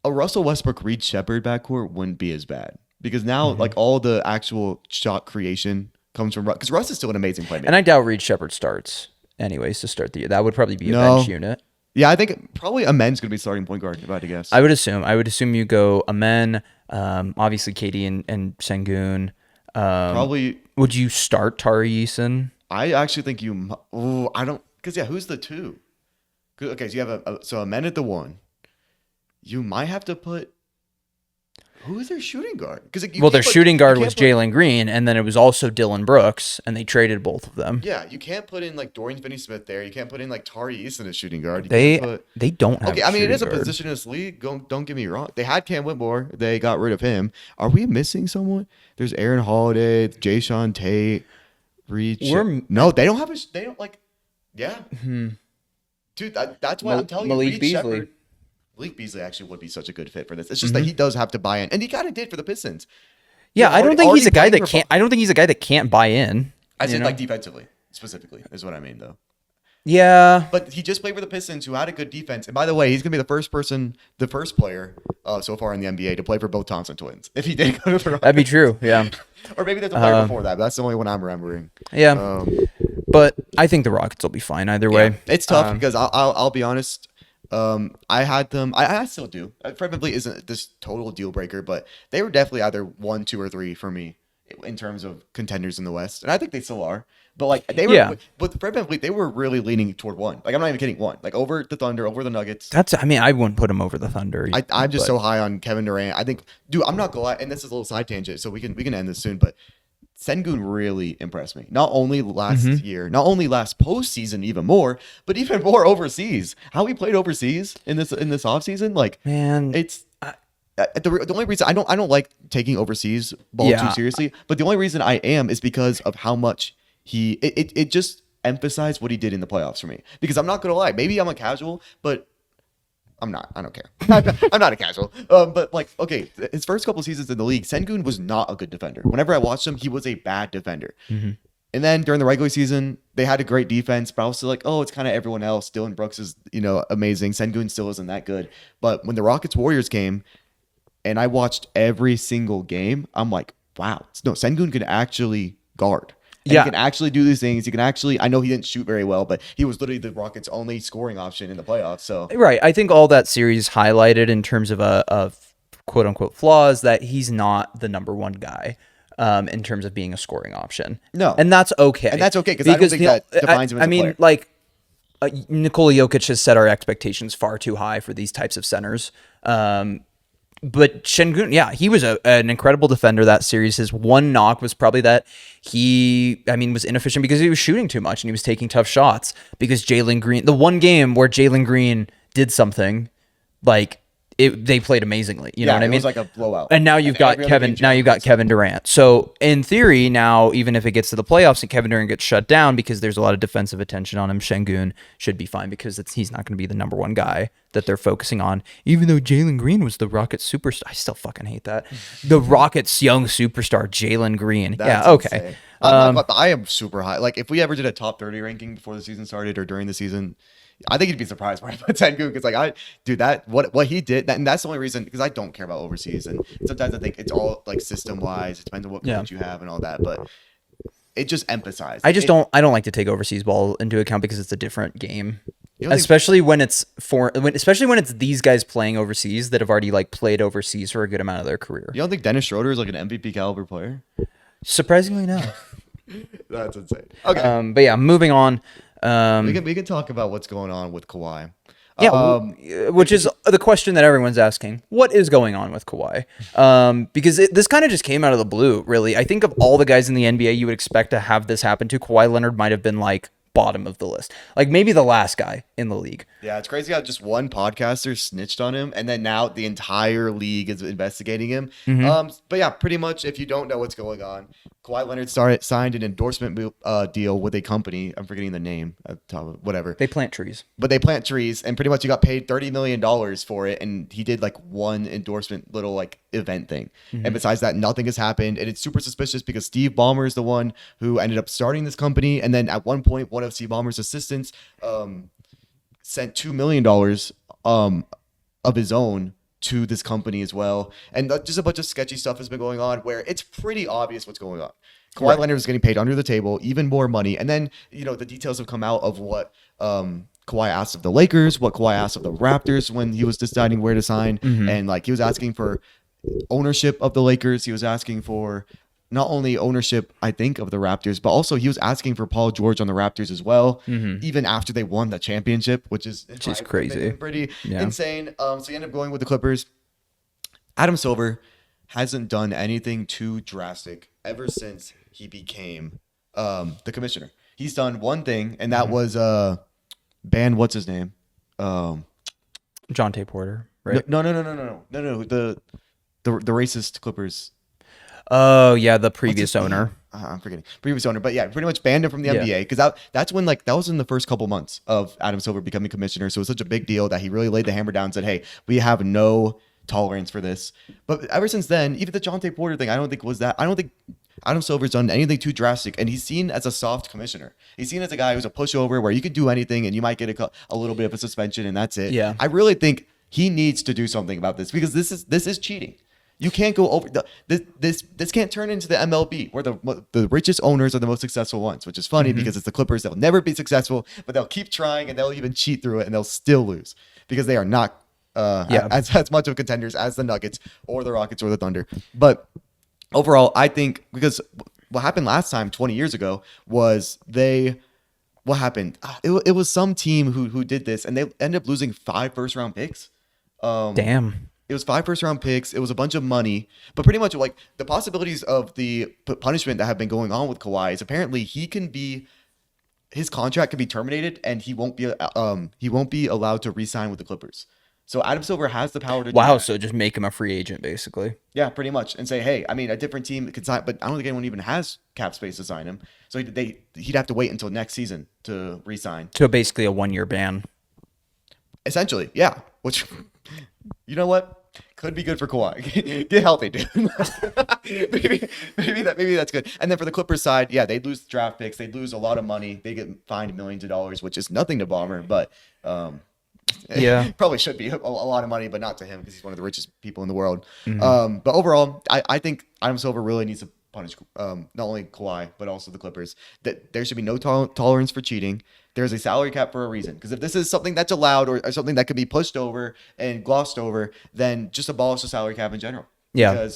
A Russell Westbrook Reed Shepard backcourt wouldn't be as bad because now like all the actual shot creation comes from Russ, because Russ is still an amazing playmaker. And I doubt Reed Shepard starts anyways to start the year. That would probably be a bench unit. Yeah, I think probably Amen's going to be starting point guard, if I had to guess. I would assume you go Amen, obviously KD and Sengun. Probably. Would you start Tari Eason? I actually think you. Oh, I don't. Because who's the 2? Okay, so you have so Amen at the 1. You might have to put. Who is their shooting guard? Their shooting guard was Jalen Green, and then it was also Dylan Brooks, and they traded both of them. Yeah, you can't put in like Dorian Finney-Smith there. You can't put in like Tari Eason as shooting guard. They don't have. Okay, I mean it is a position in this league. Don't get me wrong. They had Cam Whitmore. They got rid of him. Are we missing someone? There's Aaron Holiday, Jayshawn Tate, Reed. No, they don't have a. They don't like. Yeah, dude. That's why I'm telling Malik you, Reed Beasley. Shepard. Malik Beasley actually would be such a good fit for this. It's just that he does have to buy in, and he kind of did for the Pistons. Yeah, I don't think he's a guy that can't. I don't think he's a guy that can't buy in. I said like defensively, specifically, is what I mean though. Yeah, but he just played for the Pistons, who had a good defense. And by the way, he's gonna be the first player so far in the NBA to play for both Thompson twins. If he did go to the Rockets. That'd be true. Yeah, or maybe there's a player before that. But that's the only one I'm remembering. Yeah, but I think the Rockets will be fine either way. Yeah, it's tough because I'll be honest. I had them. I still do. Fred VanVleet isn't this total deal breaker, but they were definitely either 1, 2, or 3 for me in terms of contenders in the West, and I think they still are. But like they were, with Fred VanVleet, they were really leaning toward 1. Like I'm not even kidding, 1. Like over the Thunder, over the Nuggets. I wouldn't put him over the Thunder. I'm just so high on Kevin Durant. I think, dude, I'm not gonna lie, and this is a little side tangent, so we can end this soon, but. Sengun really impressed me. Not only last year, not only last postseason, even more, but even more overseas. How he played overseas in this offseason, like man, it's the only reason I don't like taking overseas ball too seriously. But the only reason I am is because of how much it just emphasized what he did in the playoffs for me. Because I'm not gonna lie, maybe I'm a casual, but. I'm not. I don't care. I'm not a casual. But like, okay, his first couple seasons in the league, Sengun was not a good defender. Whenever I watched him, he was a bad defender. And then during the regular season, they had a great defense, but I was still like, oh, it's kind of everyone else. Dylan Brooks is, amazing. Sengun still isn't that good. But when the Rockets Warriors came, and I watched every single game, I'm like, wow, no, Sengun can actually guard. And he can actually do these things. He can actually, I know he didn't shoot very well, but he was literally the Rockets' only scoring option in the playoffs. So right. I think all that series highlighted in terms of quote unquote flaws that he's not the number 1 guy in terms of being a scoring option. No. And that's okay. And that's okay because I don't think that defines him as a player. Like Nikola Jokic has set our expectations far too high for these types of centers. But Sengun, he was an incredible defender that series. His one knock was probably that he was inefficient because he was shooting too much and he was taking tough shots because Jalen Green, the one game where Jalen Green did something, like they played amazingly. You know what I mean? It was like a blowout. And now you've got Kevin Durant. So in theory, now even if it gets to the playoffs and Kevin Durant gets shut down because there's a lot of defensive attention on him, Sengun should be fine because he's not going to be the number 1 guy that they're focusing on. Even though Jalen Green was the Rockets superstar, I still fucking hate that. The Rockets young superstar, Jalen Green. That's okay. I am super high. Like if we ever did a top 30 ranking before the season started or during the season, I think you'd be surprised when I put Sengun because that what he did and that's the only reason because I don't care about overseas and sometimes I think it's all like system wise. It depends on what coach you have and all that, but it just emphasized. I don't like to take overseas ball into account because it's a different game. Especially when it's these guys playing overseas that have already like played overseas for a good amount of their career. You don't think Dennis Schroeder is like an MVP caliber player? Surprisingly, no. That's insane. Okay, but yeah, moving on. We can talk about what's going on with Kawhi. Yeah, which is the question that everyone's asking. What is going on with Kawhi? Because this kind of just came out of the blue, really. I think of all the guys in the NBA you would expect to have this happen to, Kawhi Leonard might have been like bottom of the list. Like maybe the last guy in the league. Yeah, it's crazy how just one podcaster snitched on him and then now the entire league is investigating him. But yeah, pretty much if you don't know what's going on, Kawhi Leonard signed an endorsement deal with a company. I'm forgetting the name. Whatever. They plant trees. But they plant trees and pretty much he got paid $30 million for it. And he did like one endorsement little like event thing. And besides that, nothing has happened. And it's super suspicious because Steve Ballmer is the one who ended up starting this company. And then at one point, one of Steve Ballmer's assistants sent $2 million of his own to this company as well. And just a bunch of sketchy stuff has been going on where it's pretty obvious what's going on. Kawhi Leonard is getting paid under the table, even more money. And then, the details have come out of what Kawhi asked of the Lakers, what Kawhi asked of the Raptors when he was deciding where to sign. And like he was asking for ownership of the Lakers. He was asking for not only ownership, I think, of the Raptors, but also he was asking for Paul George on the Raptors as well, even after they won the championship, which is crazy. Pretty insane. So he ended up going with the Clippers. Adam Silver hasn't done anything too drastic ever since he became the commissioner. He's done one thing, and that was ban what's his name? John T. Porter, right? No. The racist Clippers. Oh yeah, the previous owner. I'm forgetting. Previous owner, but yeah, pretty much banned him from the NBA because that's when that was in the first couple months of Adam Silver becoming commissioner. So it was such a big deal that he really laid the hammer down and said, "Hey, we have no tolerance for this." But ever since then, even the John T. Porter thing, I don't think Adam Silver's done anything too drastic, and he's seen as a soft commissioner. He's seen as a guy who's a pushover where you can do anything and you might get a little bit of a suspension and that's it. Yeah, I really think he needs to do something about this because this is cheating. You can't go over this can't turn into the MLB where the richest owners are the most successful ones, which is funny because it's the Clippers. They'll never be successful, but they'll keep trying and they'll even cheat through it and they'll still lose because they are not as much of contenders as the Nuggets or the Rockets or the Thunder. But overall, I think because what happened last time 20 years ago was what happened? It was some team who did this and they ended up losing 5 first-round picks. Damn. It was 5 first-round picks. It was a bunch of money. But pretty much like the possibilities of the punishment that have been going on with Kawhi is apparently his contract can be terminated and he won't be allowed to re-sign with the Clippers. So Adam Silver has the power to do that. So just make him a free agent, basically. Yeah, pretty much. And say, hey, I mean, a different team could sign, but I don't think anyone even has cap space to sign him. So he'd have to wait until next season to re-sign. So basically a 1-year ban. Essentially, yeah. Which, you know what? Could be good for Kawhi. Get healthy, dude. maybe that's good. And then for the Clippers side, yeah, they'd lose draft picks. They'd lose a lot of money. They get fined millions of dollars, which is nothing to Ballmer, but probably should be a lot of money, but not to him because he's one of the richest people in the world. But overall, I think Adam Silver really needs to punish not only Kawhi but also the Clippers. That there should be no tolerance for cheating. There's a salary cap for a reason. Because if this is something that's allowed or something that could be pushed over and glossed over, then just abolish the salary cap in general. Yeah.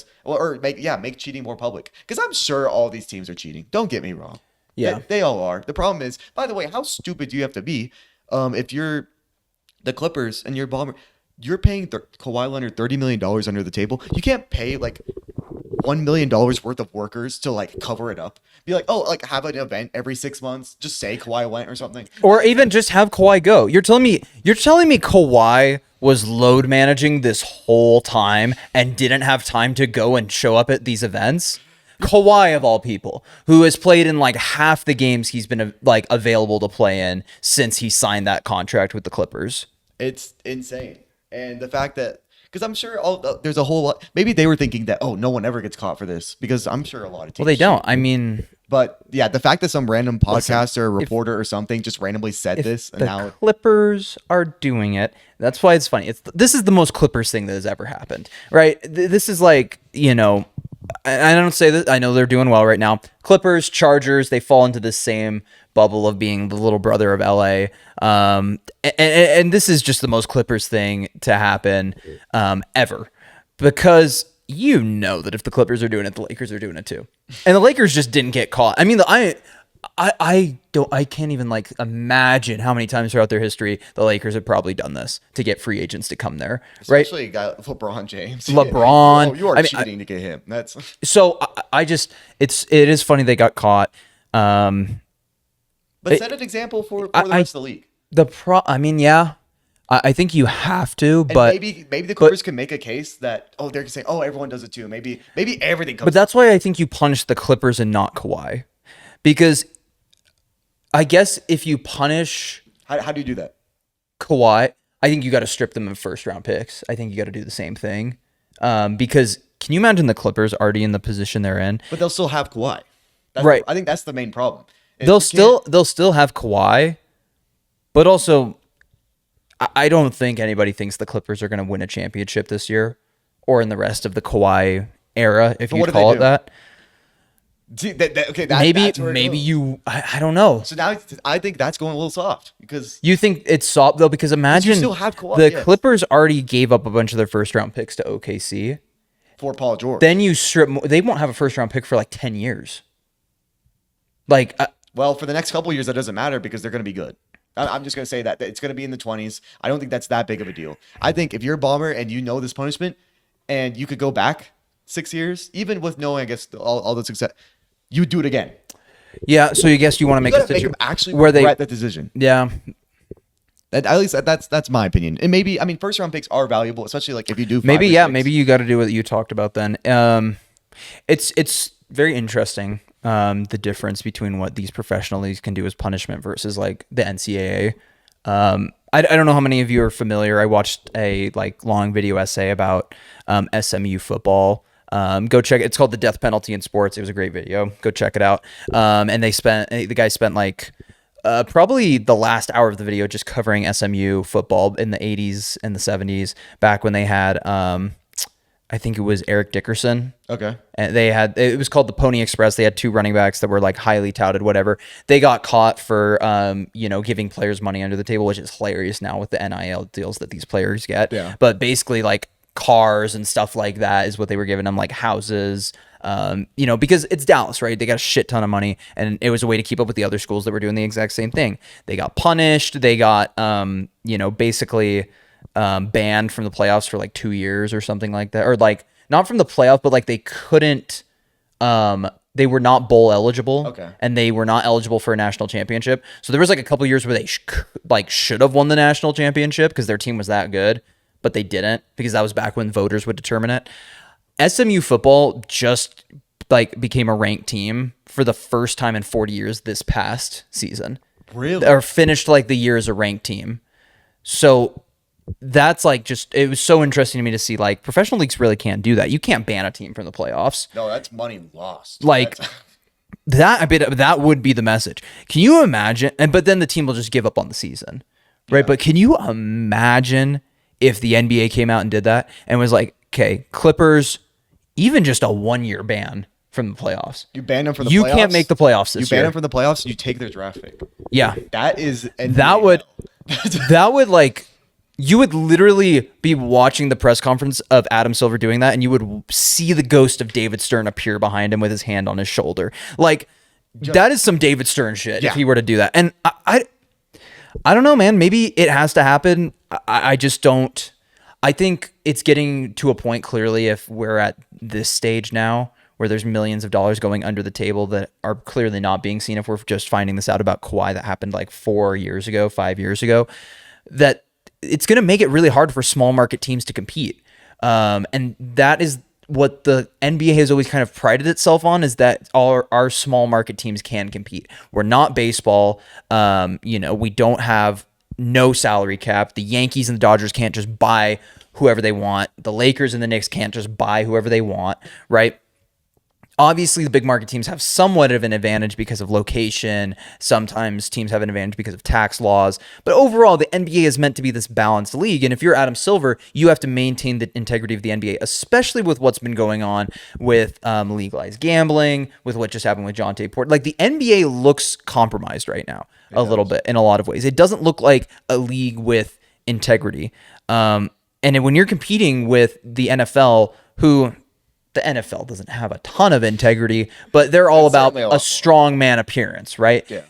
Make cheating more public. Because I'm sure all these teams are cheating. Don't get me wrong. Yeah. They all are. The problem is, by the way, how stupid do you have to be if you're the Clippers and you're Ballmer? You're paying Kawhi Leonard $30 million under the table. You can't pay like $1 million worth of workers to like cover it up. Be like, have an event every 6 months. Just say Kawhi went or something. Or even just have Kawhi go. You're telling me Kawhi was load managing this whole time and didn't have time to go and show up at these events? Kawhi of all people, who has played in like half the games he's been like available to play in since he signed that contract with the Clippers. It's insane. And the fact that, because I'm sure there's a whole lot, maybe they were thinking that, no one ever gets caught for this, because I'm sure a lot of teams. Well, they don't. I mean, But yeah, the fact that some random podcaster, reporter, or something just randomly said this, and The now Clippers are doing it. That's why it's funny. This is the most Clippers thing that has ever happened, right? This is like, I don't say that. I know they're doing well right now. Clippers, Chargers, they fall into the same bubble of being the little brother of LA. And this is just the most Clippers thing to happen ever, because that if the Clippers are doing it, the Lakers are doing it too. And the Lakers just didn't get caught. I mean, I can't even like imagine how many times throughout their history the Lakers have probably done this to get free agents to come there, right? especially got LeBron James. LeBron. You are I mean, cheating to get him. That's So it is funny they got caught. but set an example for the rest of the league. Yeah, I think you have to, And but maybe the Clippers can make a case that they're saying everyone does it too. Maybe everything comes. but that's why I think you punish the Clippers and not Kawhi, because I guess if you punish how do you do that? Kawhi, I think you got to strip them of first round picks. I think you got to do the same thing, because can you imagine the Clippers already in the position they're in? But they'll still have Kawhi. Right. I think that's the main problem. They'll still have Kawhi, but also I don't think anybody thinks the Clippers are going to win a championship this year or in the rest of the Kawhi era, if you call it that. See, I don't know. So now I think that's going a little soft because You think it's soft though, because imagine still have Kawhi, the yes. Clippers already gave up a bunch of their first round picks to OKC. for Paul George. Then you they won't have a first round pick for like 10 years. Like Well, for the next couple of years, that doesn't matter because they're going to be good. I'm just going to say that it's going to be in the 20s. I don't think that's that big of a deal. I think if you're a Bomber and you know this punishment and you could go back 6 years, even with knowing, I guess, all the success, you would do it again. yeah, so you guess you want to make a Make them situation actually where regret that decision. yeah. At least that's my opinion. And maybe, I mean, first round picks are valuable, especially like if you do 5 Maybe or yeah, 6. maybe you got to do what you talked about then. It's very interesting, the difference between what these professional leagues can do as punishment versus like the NCAA. I don't know how many of you are familiar. I watched a like long video essay about SMU football. Go check it. It's called The Death Penalty in Sports. It was a great video. Go check it out. And the guy spent like probably the last hour of the video just covering SMU football in the 80s and the 70s, back when they had I think it was Eric Dickerson. Okay. And it was called the Pony Express. They had 2 running backs that were like highly touted, whatever. They got caught for, giving players money under the table, which is hilarious now with the NIL deals that these players get. Yeah. But basically like cars and stuff like that is what they were giving them, like houses, because it's Dallas, right? They got a shit ton of money, and it was a way to keep up with the other schools that were doing the exact same thing. They got punished. They got, basically banned from the playoffs for like 2 years or something like that, or like not from the playoff, but like they couldn't, they were not bowl eligible. Okay. And they were not eligible for a national championship. So there was like a couple years where they should have won the national championship because their team was that good, but they didn't, because that was back when voters would determine it. SMU football just like became a ranked team for the first time in 40 years this past season. Really? Or finished like the year as a ranked team. So that's like it was so interesting to me to see like professional leagues really can't do that. You can't ban a team from the playoffs. No, that's money lost. Like that would be the message. Can you imagine? But then the team will just give up on the season, right? Yeah. But can you imagine if the NBA came out and did that and was like, okay, Clippers, even just a 1-year ban from the playoffs. You ban them from the playoffs. You can't make the playoffs this year. You ban them from the playoffs, you take their draft pick. Yeah. That is NBA. That would like, you would literally be watching the press conference of Adam Silver doing that, and you would see the ghost of David Stern appear behind him with his hand on his shoulder. Like, that is some David Stern shit if he were to do that. And I don't know, man. Maybe it has to happen. I just don't. I think it's getting to a point, clearly, if we're at this stage now where there's millions of dollars going under the table that are clearly not being seen, if we're just finding this out about Kawhi that happened like 5 years ago, that it's going to make it really hard for small market teams to compete. And that is what the NBA has always kind of prided itself on, is that our small market teams can compete. We're not baseball. We don't have no salary cap. The Yankees and the Dodgers can't just buy whoever they want. The Lakers and the Knicks can't just buy whoever they want, right? Obviously, the big market teams have somewhat of an advantage because of location. Sometimes teams have an advantage because of tax laws. But overall, the NBA is meant to be this balanced league. And if you're Adam Silver, you have to maintain the integrity of the NBA, especially with what's been going on with legalized gambling, with what just happened with John Porter. Like, the NBA looks compromised right now a little bit in a lot of ways. It doesn't look like a league with integrity. And when you're competing with the NFL, who... the NFL doesn't have a ton of integrity, but they're all about a strong man appearance, right? Yeah.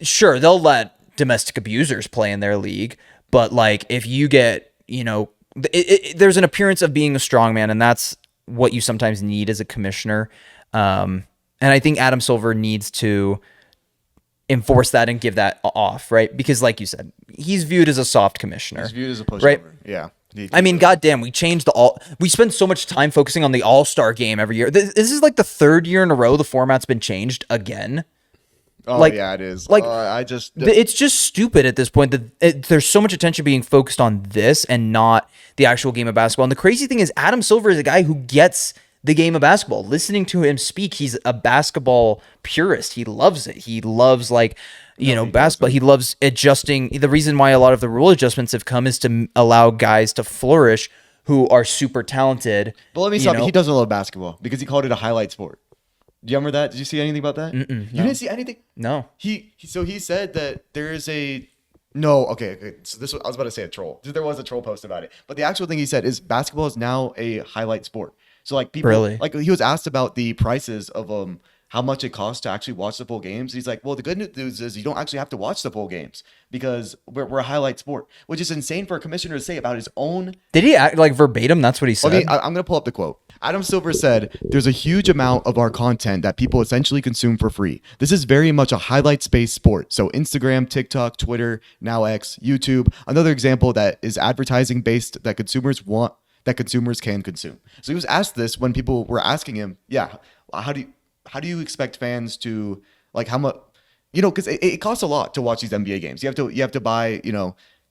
Sure, they'll let domestic abusers play in their league, but like if you get, there's an appearance of being a strong man, and that's what you sometimes need as a commissioner. And I think Adam Silver needs to enforce that and give that off, right? Because like you said, he's viewed as a soft commissioner. He's viewed as a pushover. Right? Yeah. I mean, goddamn, we spend so much time focusing on the All-Star game every year. This is like the third year in a row the format's been changed again. Oh, like, yeah, it is. Like, it's just stupid at this point that there's so much attention being focused on this and not the actual game of basketball. And the crazy thing is Adam Silver is a guy who gets the game of basketball. Listening to him speak, he's a basketball purist. He loves it. He loves basketball. He loves adjusting. The reason why a lot of the rule adjustments have come is to allow guys to flourish who are super talented. But let me stop. He doesn't love basketball because he called it a highlight sport. Do you remember that? Did you see anything about that? You didn't see anything? No. He said that there is a no. Okay. So I was about to say a troll. There was a troll post about it, but the actual thing he said is basketball is now a highlight sport. So like people, really? Like he was asked about the prices of how much it costs to actually watch the full games. He's like, well, the good news is you don't actually have to watch the full games because we're a highlight sport, which is insane for a commissioner to say about his own. Did he act like verbatim? That's what he said. Okay, I'm going to pull up the quote. Adam Silver said, there's a huge amount of our content that people essentially consume for free. This is very much a highlights-based sport. So Instagram, TikTok, Twitter, now X, YouTube. Another example that is advertising-based that consumers can consume. So he was asked this when people were asking him, yeah, how do you expect fans to, like, how much, because it costs a lot to watch these NBA games. You have to buy,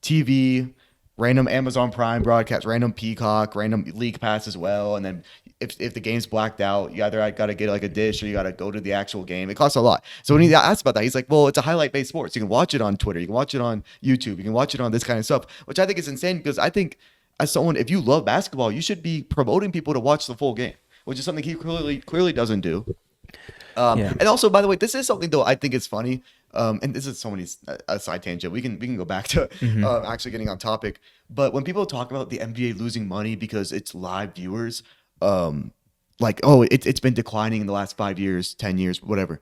TV, random Amazon Prime broadcast, random Peacock, random League Pass as well. And then if the game's blacked out, you either got to get like a dish or you got to go to the actual game. It costs a lot. So when he asked about that, he's like, well, it's a highlight-based sport. So you can watch it on Twitter. You can watch it on YouTube. You can watch it on this kind of stuff, which I think is insane because I think as someone, if you love basketball, you should be promoting people to watch the full game, which is something he clearly doesn't do. And also, by the way, this is something though I think is funny. And this is so many a side tangent. We can go back to actually getting on topic. But when people talk about the NBA losing money because it's live viewers, it's been declining in the last 5 years, 10 years, whatever.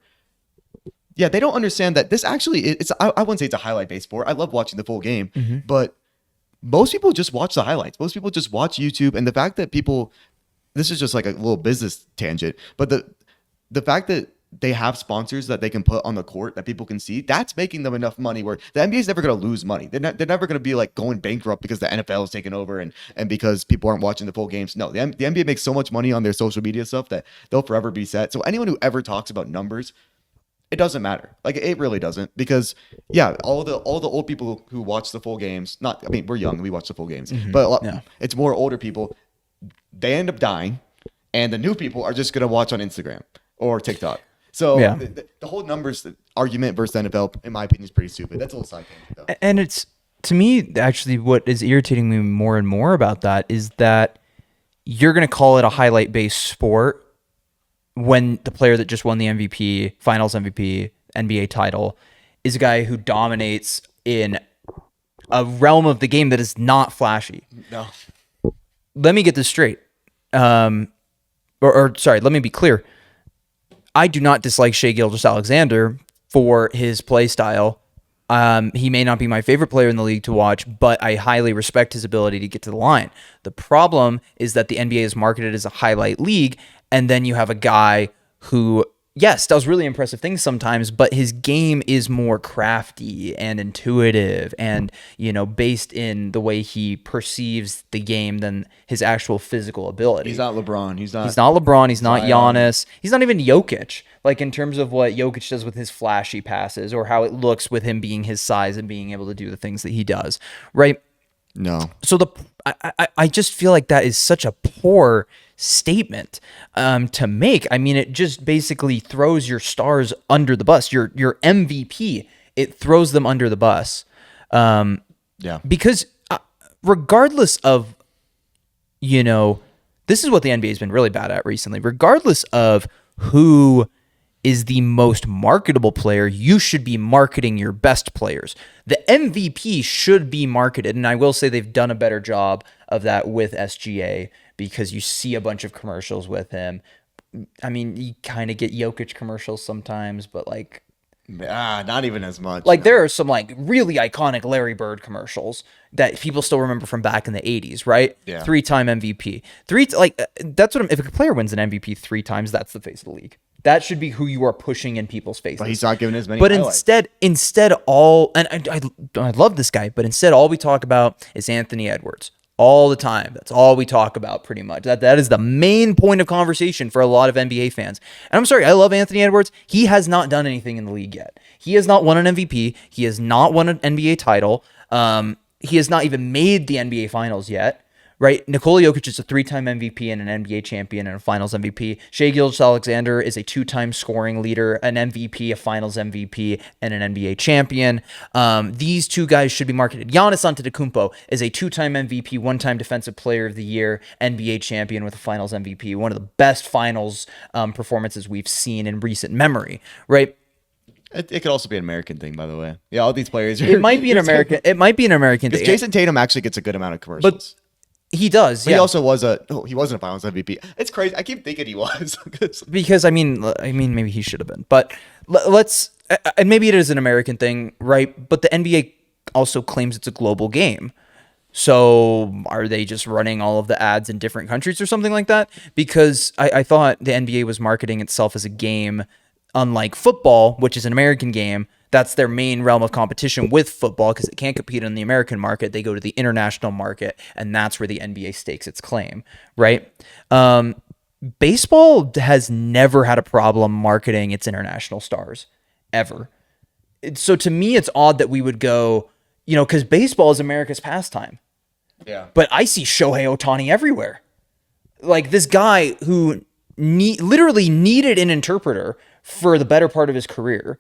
Yeah, they don't understand that this actually I wouldn't say it's a highlight based sport. I love watching the full game, but most people just watch the highlights. Most people just watch YouTube, and the fact that this is just like a little business tangent, but the fact that they have sponsors that they can put on the court that people can see, that's making them enough money where the NBA is never going to lose money. They're never going to be like going bankrupt because the NFL is taking over and because people aren't watching the full games. No, the NBA makes so much money on their social media stuff that they'll forever be set. So anyone who ever talks about numbers, it doesn't matter. Like it really doesn't, because all the old people who watch the full games, we're young and we watch the full games, but it's more older people. They end up dying, and the new people are just going to watch on Instagram or TikTok. So the whole numbers argument versus the NFL, in my opinion, is pretty stupid. That's a little side thing, though. And it's, to me, actually, what is irritating me more and more about that is that you're going to call it a highlight-based sport when the player that just won the MVP, Finals MVP, NBA title, is a guy who dominates in a realm of the game that is not flashy. No. Let me get this straight. Sorry, let me be clear. I do not dislike Shai Gilgeous-Alexander for his play style. He may not be my favorite player in the league to watch, but I highly respect his ability to get to the line. The problem is that the NBA is marketed as a highlight league, and then you have a guy who, yes, does really impressive things sometimes, but his game is more crafty and intuitive and, based in the way he perceives the game than his actual physical ability. He's not LeBron. He's not LeBron. He's not Giannis. He's not even Jokic. Like in terms of what Jokic does with his flashy passes or how it looks with him being his size and being able to do the things that he does, right? No. So I just feel like that is such a poor statement to make. I mean, it just basically throws your stars under the bus. Your MVP, it throws them under the bus. Because regardless of, this is what the NBA has been really bad at recently. Regardless of who is the most marketable player, you should be marketing your best players. The MVP should be marketed, and I will say they've done a better job of that with SGA because you see a bunch of commercials with him. I mean, you kind of get Jokic commercials sometimes, but like, not even as much. Like, there are some like really iconic Larry Bird commercials that people still remember from back in the 80s, right? Yeah. 3-time MVP. That's what if a player wins an MVP 3 times, that's the face of the league. That should be who you are pushing in people's faces. But he's not giving as many But highlights. instead all, and I love this guy, but instead all we talk about is Anthony Edwards. All the time. That's all we talk about pretty much. That is the main point of conversation for a lot of NBA fans. And I'm sorry, I love Anthony Edwards. He has not done anything in the league yet. He has not won an MVP. He has not won an NBA title. He has not even made the NBA finals yet. Right? Nikola Jokic is a 3-time MVP and an NBA champion and a finals MVP. Shai Gilgeous-Alexander is a 2-time scoring leader, an MVP, a finals MVP, and an NBA champion. These two guys should be marketed. Giannis Antetokounmpo is a 2-time MVP, 1-time Defensive Player of the Year, NBA champion with a finals MVP. One of the best finals performances we've seen in recent memory. Right? It could also be an American thing, by the way. Yeah, all these players. It might be an American. It might be an American thing. Jason Tatum actually gets a good amount of commercials. But he does. But yeah. he also was he wasn't a finals MVP. It's crazy. I keep thinking he was. Because I mean, maybe he should have been. But let's, and maybe it is an American thing, right? But the NBA also claims it's a global game. So are they just running all of the ads in different countries or something like that? Because I thought the NBA was marketing itself as a game, unlike football, which is an American game. That's their main realm of competition with football because it can't compete in the American market. They go to the international market, and that's where the NBA stakes its claim, right? Baseball has never had a problem marketing its international stars, ever. So to me, it's odd that we would go, because baseball is America's pastime. Yeah. But I see Shohei Ohtani everywhere. Like this guy who literally needed an interpreter for the better part of his career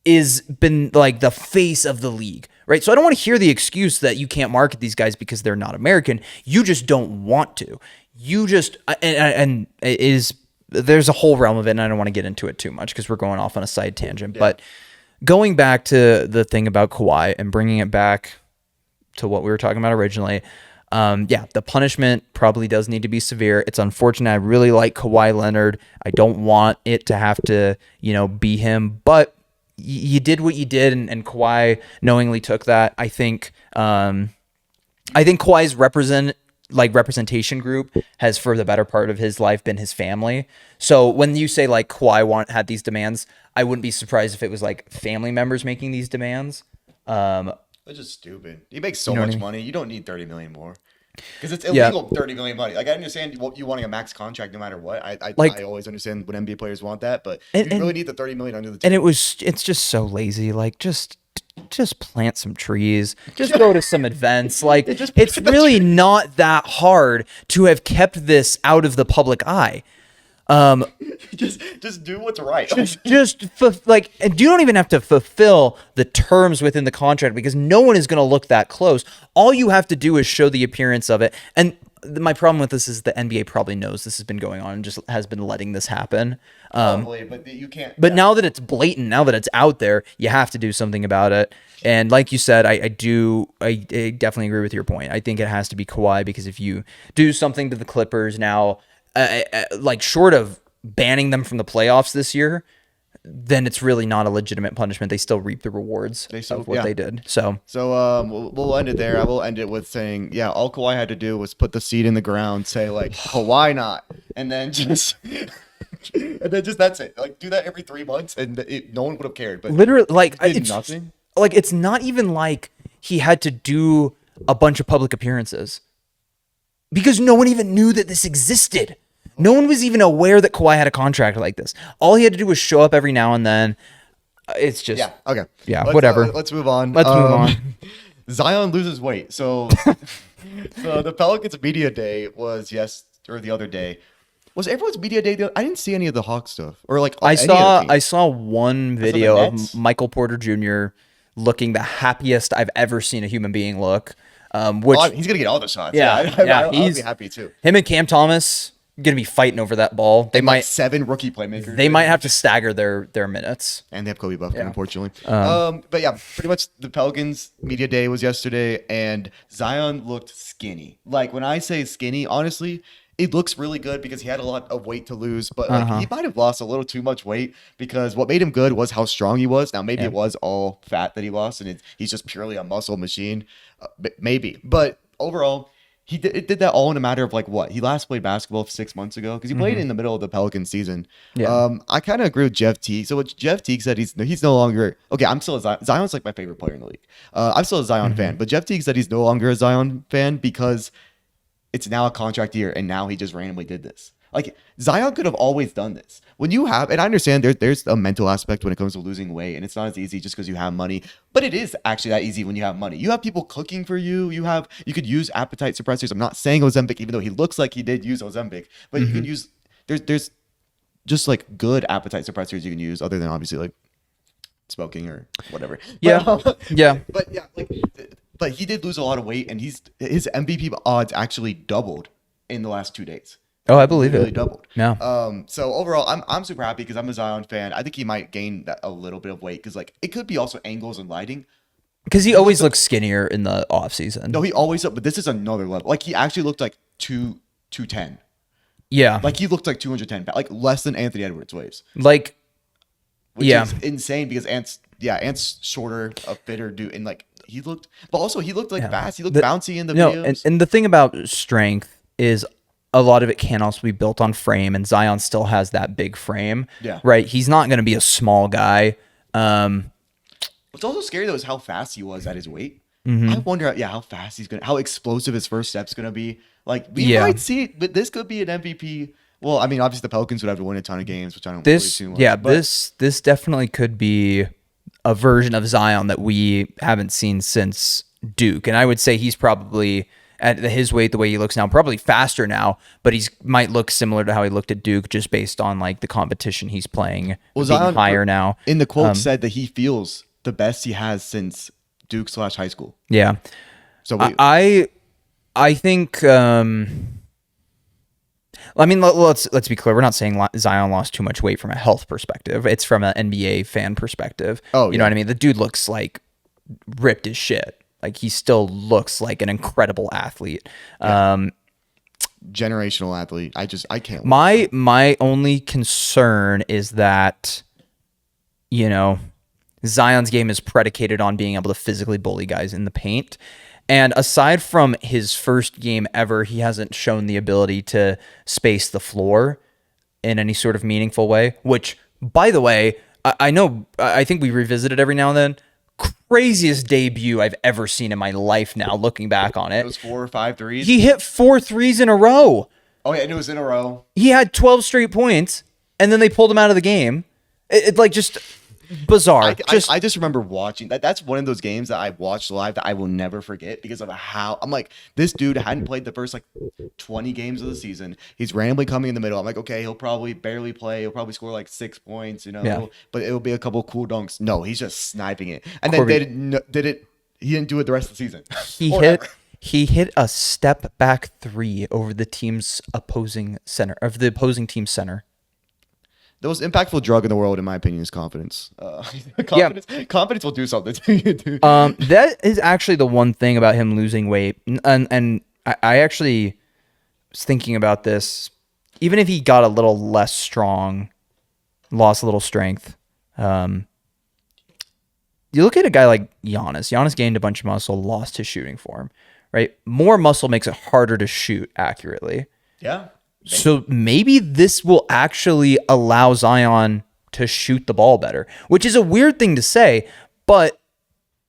is been like the face of the league, right? So I don't want to hear the excuse that you can't market these guys because they're not American. You just don't want to. You just, and it is, there's a whole realm of it, and I don't want to get into it too much because we're going off on a side tangent. Yeah. But going back to the thing about Kawhi and bringing it back to what we were talking about originally, the punishment probably does need to be severe. It's unfortunate. I really like Kawhi Leonard. I don't want it to have to, be him, but you did what you did, and Kawhi knowingly took that. I think Kawhi's representation group has, for the better part of his life, been his family. So when you say like Kawhi had these demands, I wouldn't be surprised if it was like family members making these demands. That's just stupid. He makes so much money. You don't need 30 million more. Because it's illegal, 30 million money. Like, I understand you wanting a max contract no matter what. I always understand when NBA players want that, but you really need the 30 million under the table. And it's just so lazy. Like, just plant some trees. Just go to some events. Like, it's really not that hard to have kept this out of the public eye. Just do what's right. And you don't even have to fulfill the terms within the contract because no one is going to look that close. All you have to do is show the appearance of it. And my problem with this is the NBA probably knows this has been going on and just has been letting this happen. Probably, but you can't. But now that it's blatant, now that it's out there, you have to do something about it. And like you said, I definitely agree with your point. I think it has to be Kawhi because if you do something to the Clippers now, like short of banning them from the playoffs this year, then it's really not a legitimate punishment. They still reap the rewards of what they did. So we'll end it there. I will end it with saying, all Kawhi had to do was put the seed in the ground, say like, Kawhi not, and then just that's it. Like, do that every 3 months, and no one would have cared. But literally, like, it's nothing. Like, it's not even like he had to do a bunch of public appearances because no one even knew that this existed. No one was even aware that Kawhi had a contract like this. All he had to do was show up every now and then. It's just okay. Whatever. Let's move on. Let's move on. Zion loses weight. So the Pelicans media day was the other day Was everyone's media day? I didn't see any of the Hawks stuff or like I any of the saw teams. I saw one I saw the video of Nets. Michael Porter Jr. looking the happiest I've ever seen a human being look. Which He's gonna get all the shots. yeah, yeah, I'll be he's happy too. him and Cam Thomas gonna be fighting over that ball. And like 7 rookie playmakers. They might have to stagger their minutes. And they have Kobe Buffkin, Yeah. unfortunately. But yeah, pretty much the Pelicans media day was yesterday, and Zion looked skinny. Like when I say skinny, honestly, it looks really good because he had a lot of weight to lose, but like he might have lost a little too much weight because what made him good was how strong he was. Now maybe it was all fat that he lost, and he's just purely a muscle machine, maybe. But overall, it did that all in a matter of like what? He last played basketball 6 months ago because he played in the middle of the Pelican season. Yeah. I kind of agree with Jeff Teague. So what Jeff Teague said, he's no longer okay. I'm still a Zion's like my favorite player in the league. I'm still a Zion fan, but Jeff Teague said he's no longer a Zion fan because it's now a contract year, and now he just randomly did this. Like Zion could have always done this. When you have, and I understand there's a mental aspect when it comes to losing weight, and it's not as easy just because you have money. But it is actually that easy when you have money. You have people cooking for you. You could use appetite suppressors. I'm not saying Ozempic, even though he looks like he did use Ozempic, but you can use there's just like good appetite suppressors you can use other than obviously like smoking or whatever. Yeah. Yeah. But yeah, like, but he did lose a lot of weight, and his MVP odds actually doubled in the last 2 days. Oh, I believe Really it. doubled. Yeah. So overall, I'm super happy because I'm a Zion fan. I think he might gain a little bit of weight because like it could be also angles and lighting. Because he always looks skinnier in the off season. No, he always but this is another level. Like he actually looked like 210. Yeah. Like he looked like 210 pounds, like less than Anthony Edwards weighs. Like, Which yeah. is insane because Ant's shorter, a fitter dude, and like he looked, but also he looked like fast. He looked bouncy in the videos. And the thing about strength is a lot of it can also be built on frame, and Zion still has that big frame. Yeah. Right. He's not going to be a small guy. What's also scary though is how fast he was at his weight. I wonder, how fast how explosive his first step's gonna be. Like we might see it, but this could be an MVP. Well, I mean, obviously the Pelicans would have to win a ton of games, which I don't believe too much. This definitely could be a version of Zion that we haven't seen since Duke, and I would say he's probably at his weight, the way he looks now, probably faster now, but he's might look similar to how he looked at Duke just based on like the competition he's playing. Well, Zion higher now. In the quote said that he feels the best he has since Duke/high school. Yeah. So I think. I mean, let's be clear. We're not saying Zion lost too much weight from a health perspective. It's from an NBA fan perspective. Oh, you know what I mean? The dude looks like ripped as shit. Like he still looks like an incredible athlete. Yeah. Generational athlete. I can't. My only concern is that, Zion's game is predicated on being able to physically bully guys in the paint. And aside from his first game ever, he hasn't shown the ability to space the floor in any sort of meaningful way, which, by the way, I think we revisit it every now and then. Craziest debut I've ever seen in my life now, looking back on it. It was 4 or 5 threes. He hit 4 threes in a row. Oh, yeah, and it was in a row. He had 12 straight points, and then they pulled him out of the game. It like just bizarre. I just remember watching that. That's one of those games that I watched live that I will never forget because of how I'm like, this dude hadn't played the first like 20 games of the season. He's randomly coming in the middle. I'm like, okay, he'll probably barely play. He'll probably score like 6 points, but it'll be a couple cool dunks. No, he's just sniping it. And then he didn't do it the rest of the season. He hit a step back 3 over the opposing team's center. The most impactful drug in the world, in my opinion, is confidence. Confidence will do something to you, dude. That is actually the one thing about him losing weight, and I actually was thinking about this. Even if he got a little less strong, lost a little strength, you look at a guy like Giannis. Giannis gained a bunch of muscle, lost his shooting form. Right, more muscle makes it harder to shoot accurately. Yeah. So maybe this will actually allow Zion to shoot the ball better, which is a weird thing to say, but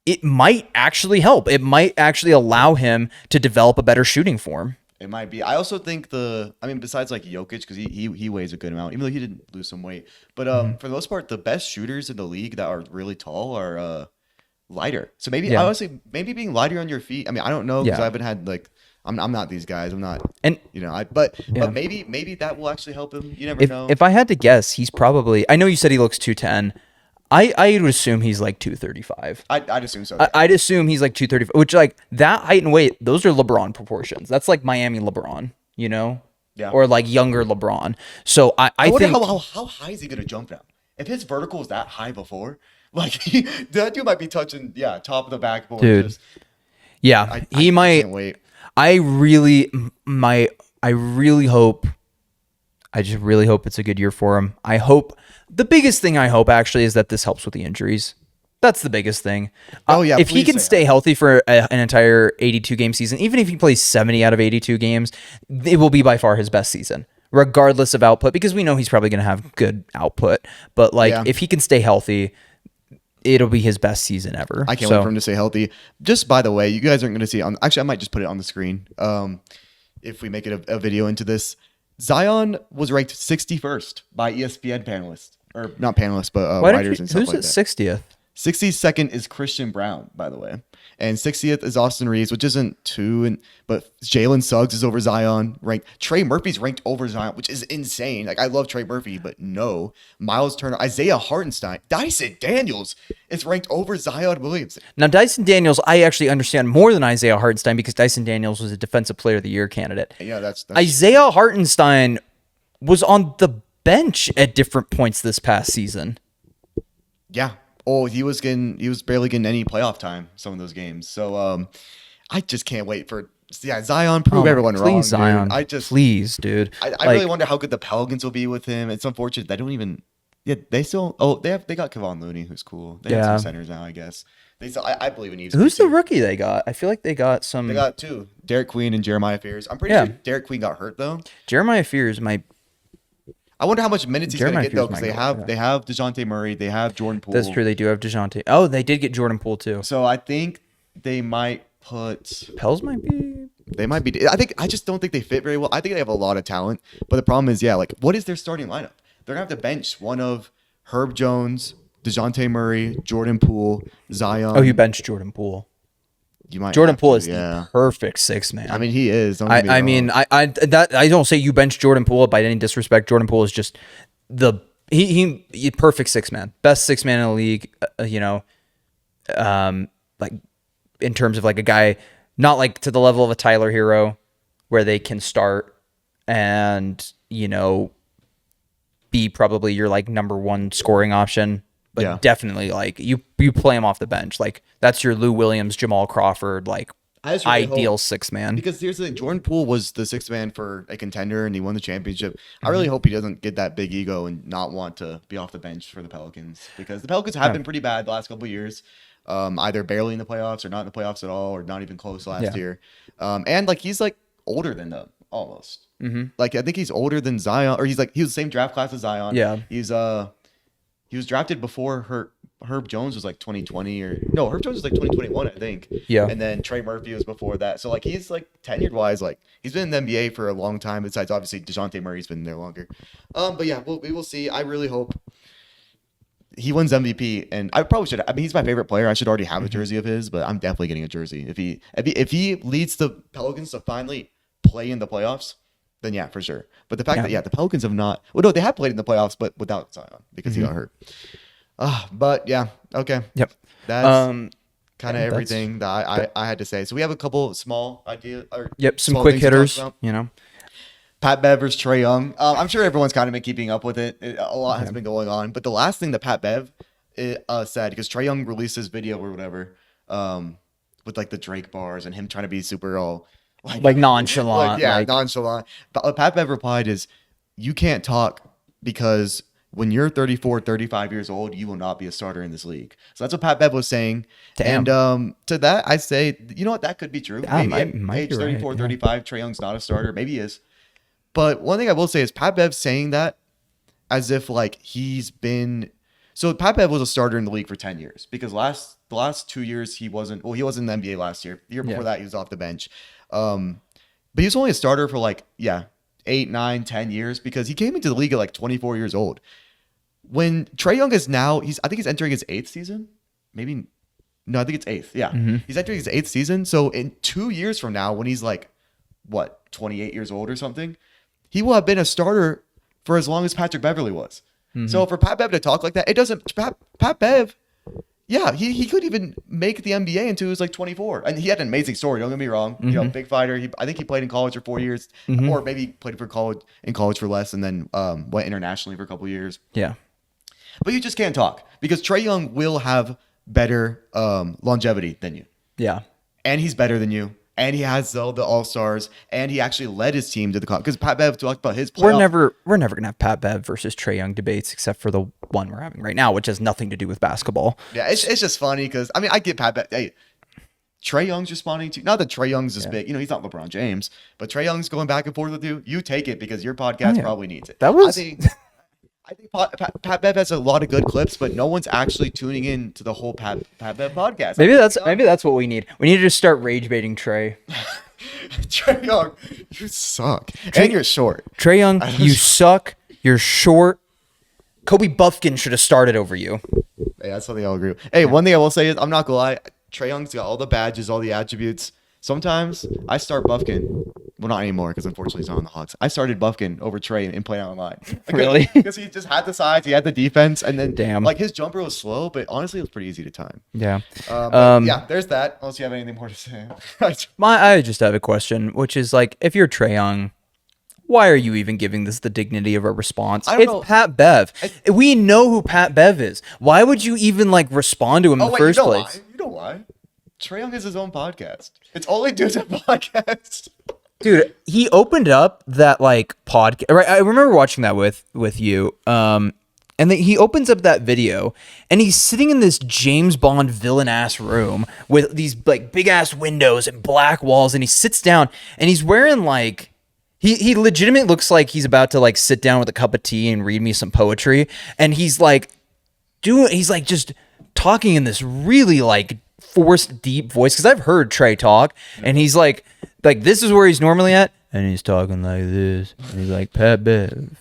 it might actually help. It might actually allow him to develop a better shooting form. It might be. I also think besides like Jokic, because he weighs a good amount, even though he didn't lose some weight. But for the most part, the best shooters in the league that are really tall are lighter. So maybe honestly, maybe being lighter on your feet. I mean, I don't know because I haven't had like I'm not these guys. I'm not, And but Yeah. maybe that will actually help him. You never know. if I had to guess, he's probably. I know you said he looks 210. I would assume he's like 235. I'd assume so. I'd assume he's like 235, which like that height and weight, those are LeBron proportions. That's like Miami LeBron, Yeah. or like younger LeBron. So I wonder think how high is he gonna jump now? If his vertical was that high before, like that dude might be touching top of the backboard. Dude. Yeah, he might. I can't wait. I really hope. I just really hope it's a good year for him. I hope the biggest thing I hope actually is that this helps with the injuries. That's the biggest thing. Oh, yeah, if he please can say stay healthy for an entire 82 game season, even if he plays 70 out of 82 games, it will be by far his best season, regardless of output, because we know he's probably going to have good output. But like, Yeah. if he can stay healthy, it'll be his best season ever. I can't wait for him to stay healthy. Just by the way, you guys aren't going to see it on. Actually, I might just put it on the screen. If we make it a video into this, Zion was ranked 61st by ESPN panelists, or not panelists, but writers and stuff who's like at that. 60th? 62nd is Christian Brown, by the way. And 60th is Austin Reeves, which isn't too, but Jalen Suggs is over Zion ranked. Trey Murphy's ranked over Zion, which is insane. Like, I love Trey Murphy, but no. Miles Turner, Isaiah Hartenstein, Dyson Daniels is ranked over Zion Williamson. Now, Dyson Daniels, I actually understand more than Isaiah Hartenstein because Dyson Daniels was a Defensive Player of the Year candidate. Yeah, that's Isaiah Hartenstein was on the bench at different points this past season. yeah. Oh, he was barely getting any playoff time some of those games. So I just can't wait for Zion prove everyone wrong. Please, Zion. Dude. Please, dude. I really wonder how good the Pelicans will be with him. It's unfortunate they don't even. Yeah, they still. Oh, they got Kevon Looney, who's cool. They got some centers now, I guess. They still. I believe in Eves. Who's the rookie they got? I feel like they got some. They got two: Derek Queen and Jeremiah Fears. I'm pretty sure Derek Queen got hurt though. Jeremiah Fears might. I wonder how much minutes he's going to get though, because Fears they have DeJounte Murray, they have Jordan Poole. That's true. They do have DeJounte. Oh, they did get Jordan Poole too. So I think they might put. Pels might be. They might be. I just don't think they fit very well. I think they have a lot of talent, but the problem is, like, what is their starting lineup? They're gonna have to bench one of Herb Jones, DeJounte Murray, Jordan Poole, Zion. Oh, you benched Jordan Poole. You might. Jordan Poole is the perfect six man. I mean, he is. I don't say you bench Jordan Poole by any disrespect. Jordan Poole is just he perfect six man, best six man in the league. Like in terms of like a guy not like to the level of a Tyler Hero, where they can start and be probably your like number one scoring option. But definitely, like you play him off the bench. Like that's your Lou Williams, Jamal Crawford, like ideal six man. Because here's the thing: Jordan Poole was the sixth man for a contender, and he won the championship. I really hope he doesn't get that big ego and not want to be off the bench for the Pelicans, because the Pelicans have been pretty bad the last couple of years. Either barely in the playoffs or not in the playoffs at all, or not even close last year. And like he's like older than them almost. Like I think he's older than Zion, or he was the same draft class as Zion. Yeah, he was drafted before Herb Jones was like 2020 or no, Herb Jones was like 2021, I think. Yeah. And then Trey Murphy was before that. So like he's like tenured wise, like he's been in the NBA for a long time. Besides obviously DeJounte Murray's been there longer. But yeah, we will see. I really hope he wins MVP, and I probably should. I mean, he's my favorite player. I should already have a jersey of his, but I'm definitely getting a jersey if he leads the Pelicans to finally play in the playoffs. Then yeah, for sure. But the fact that the Pelicans have not. Well, no, they have played in the playoffs, but without Zion because he got hurt. But yeah, okay. Yep. That's kind of everything that I had to say. So we have a couple small ideas. Some quick hitters. Pat Bev versus Trae Young. I'm sure everyone's kind of been keeping up with it. A lot has been going on. But the last thing that Pat Bev said, because Trae Young released his video or whatever, with like the Drake bars and him trying to be super all like nonchalant. Nonchalant. But what Pat Bev replied is, you can't talk because when you're 34, 35 years old, you will not be a starter in this league. So that's what Pat Bev was saying. Damn. And to that, I say, you know what? That could be true. Yeah, maybe at age 34, 35, Trae Young's not a starter. Maybe he is. But one thing I will say is Pat Bev's saying that as if like he's been. So Pat Bev was a starter in the league for 10 years because the last 2 years he wasn't. Well, he wasn't in the NBA last year. The year before that, he was off the bench. But he was only a starter for 8, 9, 10 years because he came into the league at like 24 years old. When Trae Young is now, I think he's entering his 8th season. No, I think it's 8th. Yeah. He's entering his 8th season. So in 2 years from now, when he's like what, 28 years old or something, he will have been a starter for as long as Patrick Beverley was. So for Pat Bev to talk like that, it doesn't. Pat Bev, yeah, he could even make the NBA until he was like 24, and he had an amazing story. Don't get me wrong, you know, big fighter. I think he played in college for 4 years, or maybe played for college for less, and then went internationally for a couple years. Yeah. But you just can't talk because Trae Young will have better longevity than you. Yeah. And he's better than you. And he has all the All-Stars. And he actually led his team to the because Pat Bev talked about his playoff. We're never gonna have Pat Bev versus Trae Young debates except for the one we're having right now, which has nothing to do with basketball. Yeah, it's just funny because I mean I get Pat Bev. Hey, Trae Young's responding to not that Trae Young's this big, you know, he's not LeBron James, but Trae Young's going back and forth with you. You take it because your podcast probably needs it. That was I think Pat Bev has a lot of good clips, but no one's actually tuning in to the whole Pat Bev podcast. Maybe that's what we need. We need to just start rage baiting Trae. Trae Young, you suck, and you're short. Trae Young, you suck. You're short. Kobe Buffkin should have started over you. Hey, that's something I'll agree with. Hey, one thing I will say is I'm not gonna lie. Trae Young's got all the badges, all the attributes. Sometimes I start Buffkin. Well, not anymore because unfortunately he's not on the Hawks. I started Buffkin over Trae in playing online. Really? Because he just had the size, he had the defense, and then Damn. like his jumper was slow, but honestly it was pretty easy to time. Yeah. Yeah, there's that. Unless you have anything more to say. I just have a question, which is like, if you're Trae Young, why are you even giving this the dignity of a response? I don't know. Pat Bev. We know who Pat Bev is. Why would you even like respond to him in the first place? Why? You know why? Trae Young has his own podcast. It's only dudes at podcast. Dude, he opened up that like podcast. Right, I remember watching that with you. And then he opens up that video, and he's sitting in this James Bond villain ass room with these like big ass windows and black walls, and he sits down, and he's wearing like. He legitimately looks like he's about to like sit down with a cup of tea and read me some poetry, and he's like just talking in this really like forced deep voice, because I've heard Trae talk, and he's like this is where he's normally at, and he's talking like this, and he's like, Pat Bev.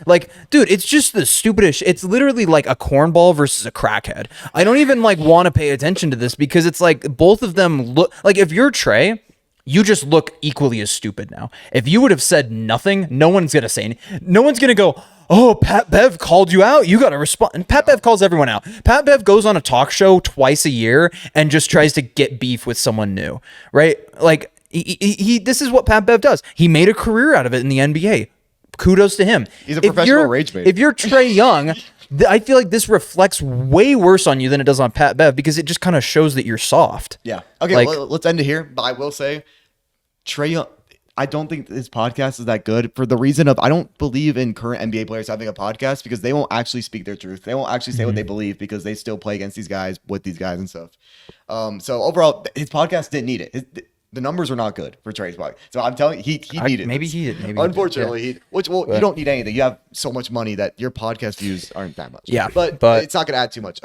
Like, dude, it's just the stupidest. It's literally like a cornball versus a crackhead. I don't even like want to pay attention to this because it's like both of them look like, if you're Trae, you just look equally as stupid now. If you would have said nothing, no one's gonna say anything. No one's gonna go, oh, Pat Bev called you out. You gotta respond. And Pat Bev calls everyone out. Pat Bev goes on a talk show twice a year and just tries to get beef with someone new, right? Like he this is what Pat Bev does. He made a career out of it in the NBA. Kudos to him. He's a professional rage bait. If you're Trae Young, I feel like this reflects way worse on you than it does on Pat Bev, because it just kind of shows that you're soft. Yeah. Okay, Like- well, let's end it here. But I will say, Trae Young, I don't think his podcast is that good for the reason of I don't believe in current NBA players having a podcast because they won't actually speak their truth. They won't actually say what they believe because they still play against these guys, with these guys and stuff. So overall, his podcast didn't need it. The numbers are not good for Trae's podcast. So I'm telling you, he needed Maybe this. he did. Maybe Unfortunately, you don't need anything. You have so much money that your podcast views aren't that much. Yeah, but it's not going to add too much.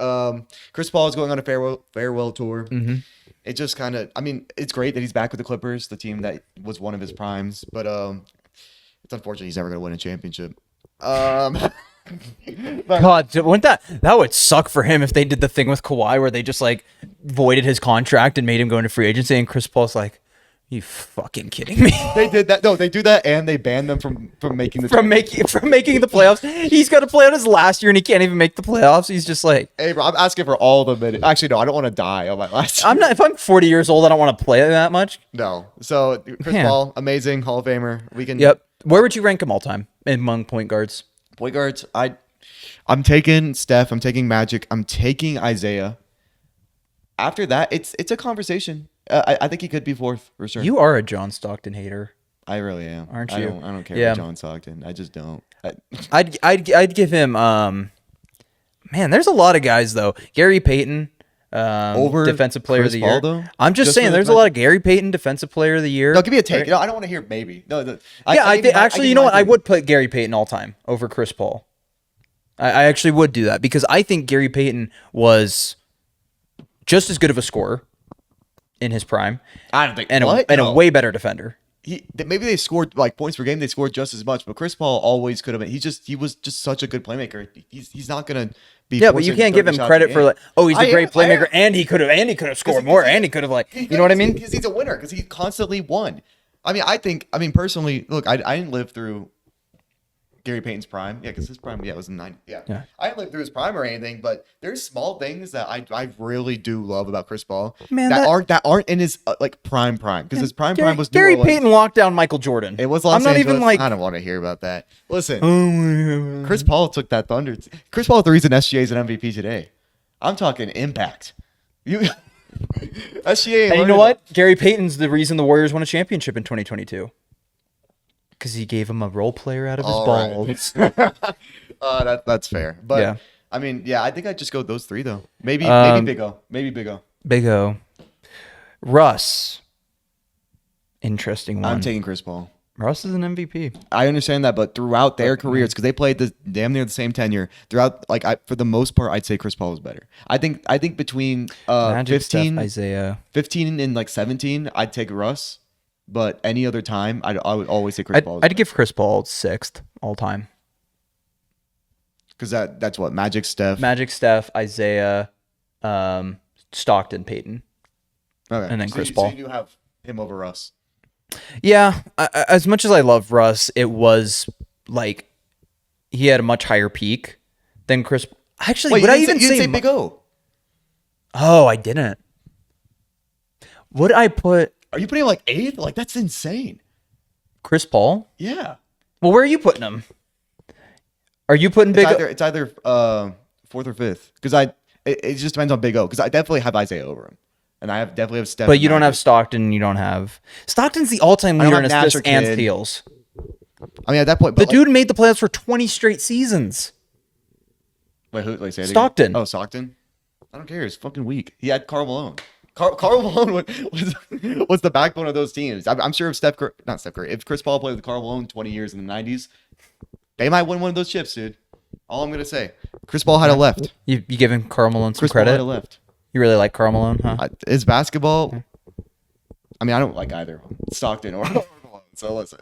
Chris Paul is going on a farewell tour. Mm-hmm. It just kind of, I mean, it's great that he's back with the Clippers, the team that was one of his primes. But it's unfortunate he's never going to win a championship. God, wouldn't that would suck for him if they did the thing with Kawhi where they just like voided his contract and made him go into free agency, and Chris Paul's like, you fucking kidding me? They did that. No, they do that, and they banned them from making the from making the playoffs. He's got to play on his last year and he can't even make the playoffs. He's just like, Hey, bro, I'm asking for all the minutes. Actually, no, I don't want to die on my last. I'm not. If I'm 40 years old, I don't want to play that much. No. So Chris Man. Paul, amazing Hall of Famer. We can. Yep. Where would you rank him all time among point guards? Point guards. I'm taking Steph. I'm taking Magic. I'm taking Isaiah. After that, it's a conversation. I think he could be fourth for sure. You are a John Stockton hater. I really am. Aren't I you? don't care Yeah. about John Stockton. I just don't. I'd give him. Man, there's a lot of guys though. Gary Payton, Over defensive player Chris of the year. Paul, though? I'm just Just saying, for there's a lot of Gary Payton defensive player of the year. No, give me a take. Right? No, I don't want to hear maybe. No, Actually, you know what? I would put Gary Payton all time over Chris Paul. I actually would do that because I think Gary Payton was just as good of a scorer in his prime. I don't think. And a way better defender. Maybe they scored like points per game. They scored just as much, but Chris Paul always could have been. He was just such a good playmaker. He's not gonna be. Yeah, but you can't give him credit for like, oh, he's a great playmaker, and he could have scored more, and he could have like, you know what I mean? Because he's a winner. Because he constantly won. I mean, personally, look, I didn't live through Gary Payton's prime. Yeah, because his prime, was in 90. Yeah. Yeah. I didn't live through his prime or anything, but there's small things that I really do love about Chris Paul Man, that aren't in his like prime because his prime was New Gary Orleans. Payton locked down Michael Jordan. It was Los I'm not Angeles. even like I don't want to hear about that. Listen, oh Chris Paul took that thunder. Chris Paul is the reason SGA is an MVP today. I'm talking impact. You SGA. And you know what? Gary Payton's the reason the Warriors won a championship in 2022. Because he gave him a role player out of his balls. That's fair. But Yeah. I mean, I think I'd just go with those three though. Maybe Big O. Maybe Big O. Big O. Russ. Interesting one. I'm taking Chris Paul. Russ is an MVP. I understand that, but throughout their careers, because they played damn near the same tenure, throughout for the most part, I'd say Chris Paul was better. I think between Magic, 15, Steph, Isaiah. 15 and like 17, I'd take Russ. But any other time, I would always say Chris Paul. I'd give Chris Paul 6th all time. Because that's what Magic, Steph, Isaiah, Stockton, Peyton, okay. and then Chris Paul. So you have him over Russ. Yeah, as much as I love Russ, it was like he had a much higher peak than Chris. Actually, Wait, would I you even didn't say say Big O? Oh, I didn't. Would I put Are you putting him like 8th? Like that's insane. Chris Paul? Yeah. Well, where are you putting him? Are you putting Big O? It's either 4th or 5th. Because it just depends on Big O. Because I definitely have Isaiah over him, and I definitely have Steph. But you don't have Stockton. You don't have Stockton's the all-time don't leader have in Nash assists or and Kidd. steals. I mean, at that point, The but dude made the playoffs for 20 straight seasons. wait, who? Say it again. Stockton. Oh, Stockton. I don't care. It's fucking weak. He had Karl Malone. Karl Malone was the backbone of those teams. I'm sure if if Chris Paul played with Karl Malone 20 years in the 90s, they might win one of those chips, dude. All I'm gonna say, Chris Paul had a left. You giving Karl Malone some Chris Paul credit? had a left. You really like Karl Malone, huh? His basketball. I mean, I don't like either Stockton or Malone. So listen.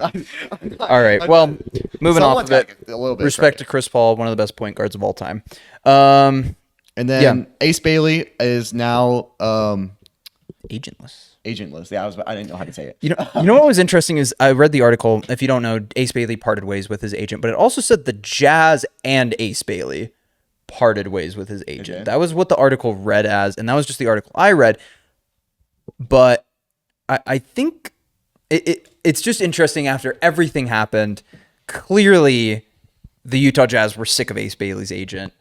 All right. Well, moving off of it. A little bit. Respect to Chris Paul, one of the best point guards of all time. And then Ace Bailey is now Agentless. agentless. Yeah, I didn't know how to say it. You know what was interesting is I read the article. If you don't know, Ace Bailey parted ways with his agent, but it also said the Jazz and Ace Bailey parted ways with his agent. Okay. That was what the article read as, and that was just the article I read. But I think it's just interesting after everything happened. Clearly, the Utah Jazz were sick of Ace Bailey's agent.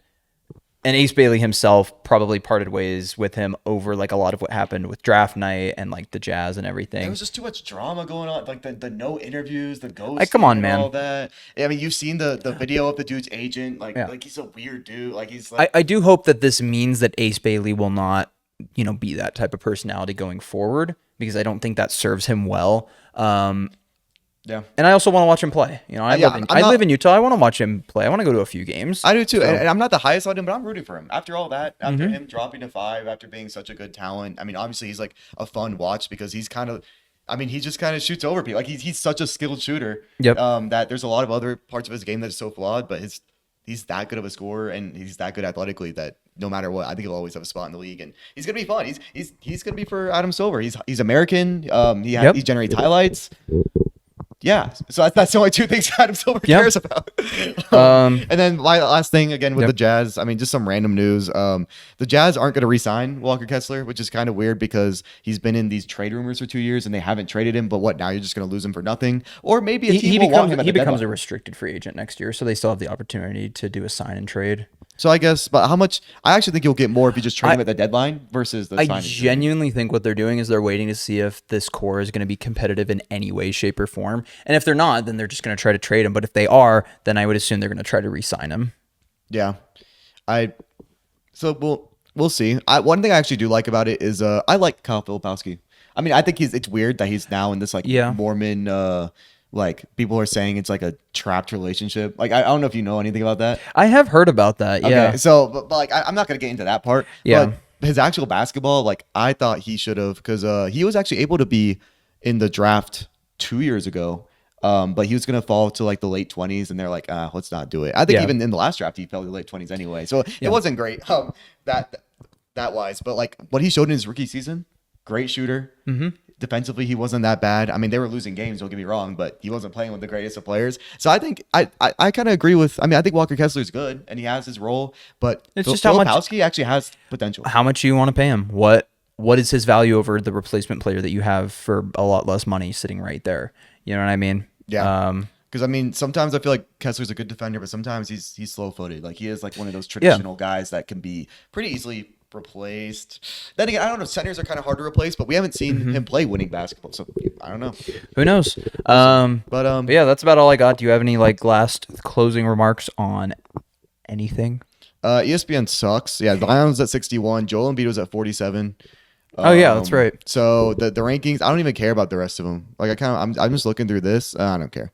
And Ace Bailey himself probably parted ways with him over like a lot of what happened with draft night and like the Jazz and everything. There was just too much drama going on, like the no interviews, the ghost. Like, come on, man. All that. Yeah, I mean, you've seen the video of the dude's agent. Like he's a weird dude. Like he's like. I do hope that this means that Ace Bailey will not, be that type of personality going forward, because I don't think that serves him well. Yeah. And I also want to watch him play. I live in Utah. I want to watch him play. I want to go to a few games. I do too. And I'm not the highest on him, but I'm rooting for him. After all that, after him dropping to 5, after being such a good talent, I mean, obviously he's like a fun watch because he's kind of, he just kind of shoots over people. Like he's such a skilled shooter. Yep. That there's a lot of other parts of his game that is so flawed, but he's that good of a scorer and he's that good athletically that no matter what, I think he'll always have a spot in the league, and he's gonna be fun. He's gonna be for Adam Silver. He's American. He generates highlights. Yeah, so that's the only two things Adam Silver cares about. And then my last thing again with the Jazz, just some random news. The Jazz aren't going to re-sign Walker Kessler, which is kind of weird because he's been in these trade rumors for 2 years and they haven't traded him. But now you're just going to lose him for nothing, or maybe he becomes a restricted free agent next year, so they still have the opportunity to do a sign and trade. So I guess, but how much? I actually think you'll get more if you just trade him at the deadline versus the signing. I genuinely think what they're doing is they're waiting to see if this core is going to be competitive in any way, shape, or form. And if they're not, then they're just going to try to trade him. But if they are, then I would assume they're going to try to re-sign him. Yeah. So we'll see. One thing I actually do like about it is I like Kyle Filipowski. I think it's weird that he's now in this Mormon. Like people are saying it's like a trapped relationship. Like I don't know if you know anything about that. I have heard about that. Yeah. Okay, so but like I'm not gonna get into that part. Yeah. But his actual basketball, like I thought he should have, because he was actually able to be in the draft 2 years ago. But he was gonna fall to like the late 20s, and they're like, let's not do it. I think even in the last draft he fell to the late 20s anyway. So it wasn't great. That wise, but like what he showed in his rookie season. great shooter. Mm-hmm. Defensively, he wasn't that bad. I mean, they were losing games, don't get me wrong, but he wasn't playing with the greatest of players. So I think I kind of agree with. I mean, I think Walker Kessler's good and he has his role, but It's just how much Filipowski actually has potential. how much you want to pay him. What is his value over the replacement player that you have for a lot less money sitting right there? You know what I mean? Yeah. Because I mean, sometimes I feel like Kessler's a good defender, but sometimes he's slow-footed. Like he is like one of those traditional guys that can be pretty easily replaced. Then again, I don't know. Centers are kind of hard to replace, but we haven't seen him play winning basketball, so I don't know. Who knows? But yeah, that's about all I got. Do you have any like last closing remarks on anything? ESPN sucks. Yeah, Zion's at 61. Joel Embiid was at 47. Oh yeah, that's right. So the rankings, I don't even care about the rest of them. Like I'm just looking through this. I don't care.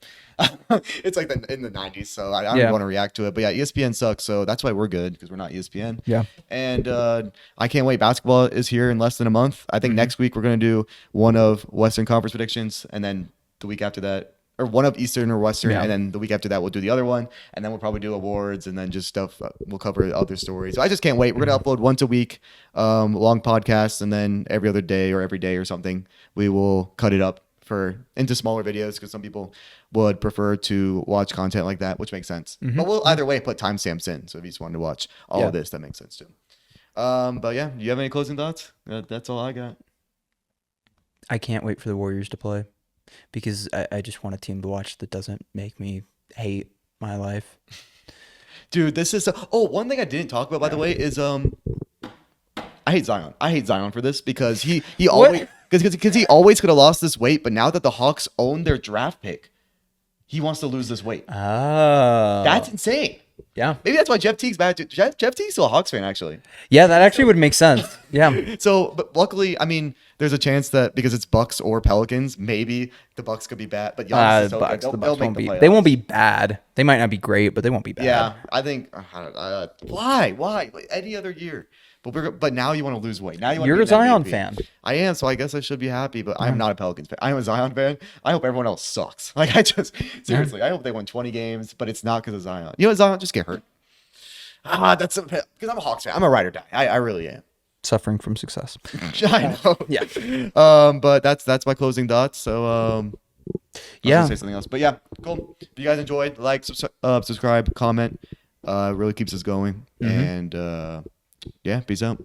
It's like in the 90s, so I don't want to react to it. But yeah, ESPN sucks, so that's why we're good because we're not ESPN. Yeah. And I can't wait. Basketball is here in less than a month. I think next week we're gonna do one of Western Conference predictions, and then the week after that, or one of Eastern or Western, and then the week after that we'll do the other one, and then we'll probably do awards, and then just stuff. We'll cover other stories. So I just can't wait. We're gonna upload once a week, long podcasts, and then every other day or every day or something we will cut it up into smaller videos because some people would prefer to watch content like that, which makes sense. But we'll either way put timestamps in, so if you just wanted to watch all of this, that makes sense too. But yeah, do you have any closing thoughts? That's all I got. I can't wait for the Warriors to play because I just want a team to watch that doesn't make me hate my life. Dude, this is one thing I didn't talk about, by the way, is I hate Zion. I hate Zion for this because he always because he always could have lost this weight, but now that the Hawks own their draft pick, he wants to lose this weight. Oh, That's insane. Yeah. Maybe that's why Jeff Teague's bad. Jeff Teague's still a Hawks fan, actually. Yeah, that actually would make sense. Yeah. So, but luckily, I mean, there's a chance that because it's Bucks or Pelicans, maybe the Bucks could be bad. But Giannis is so Bucks, good. the They'll Bucks make won't the be. playoffs. They won't be bad. They might not be great, but they won't be bad. Yeah, I think. Why? Like, any other year. But now you want to lose weight. Now you want You're to a Zion fan. I am, so I guess I should be happy. But I'm not a Pelicans fan. I'm a Zion fan. I hope everyone else sucks. Like I seriously, I hope they win 20 games, but it's not because of Zion. You know what, Zion? Just get hurt. That's because I'm a Hawks fan. I'm a ride or die. I really am. Suffering from success. I know. Yeah. But that's my closing thoughts. So I was gonna say something else. But yeah, cool. If you guys enjoyed, like, subscribe, comment. Really keeps us going. And yeah, peace out.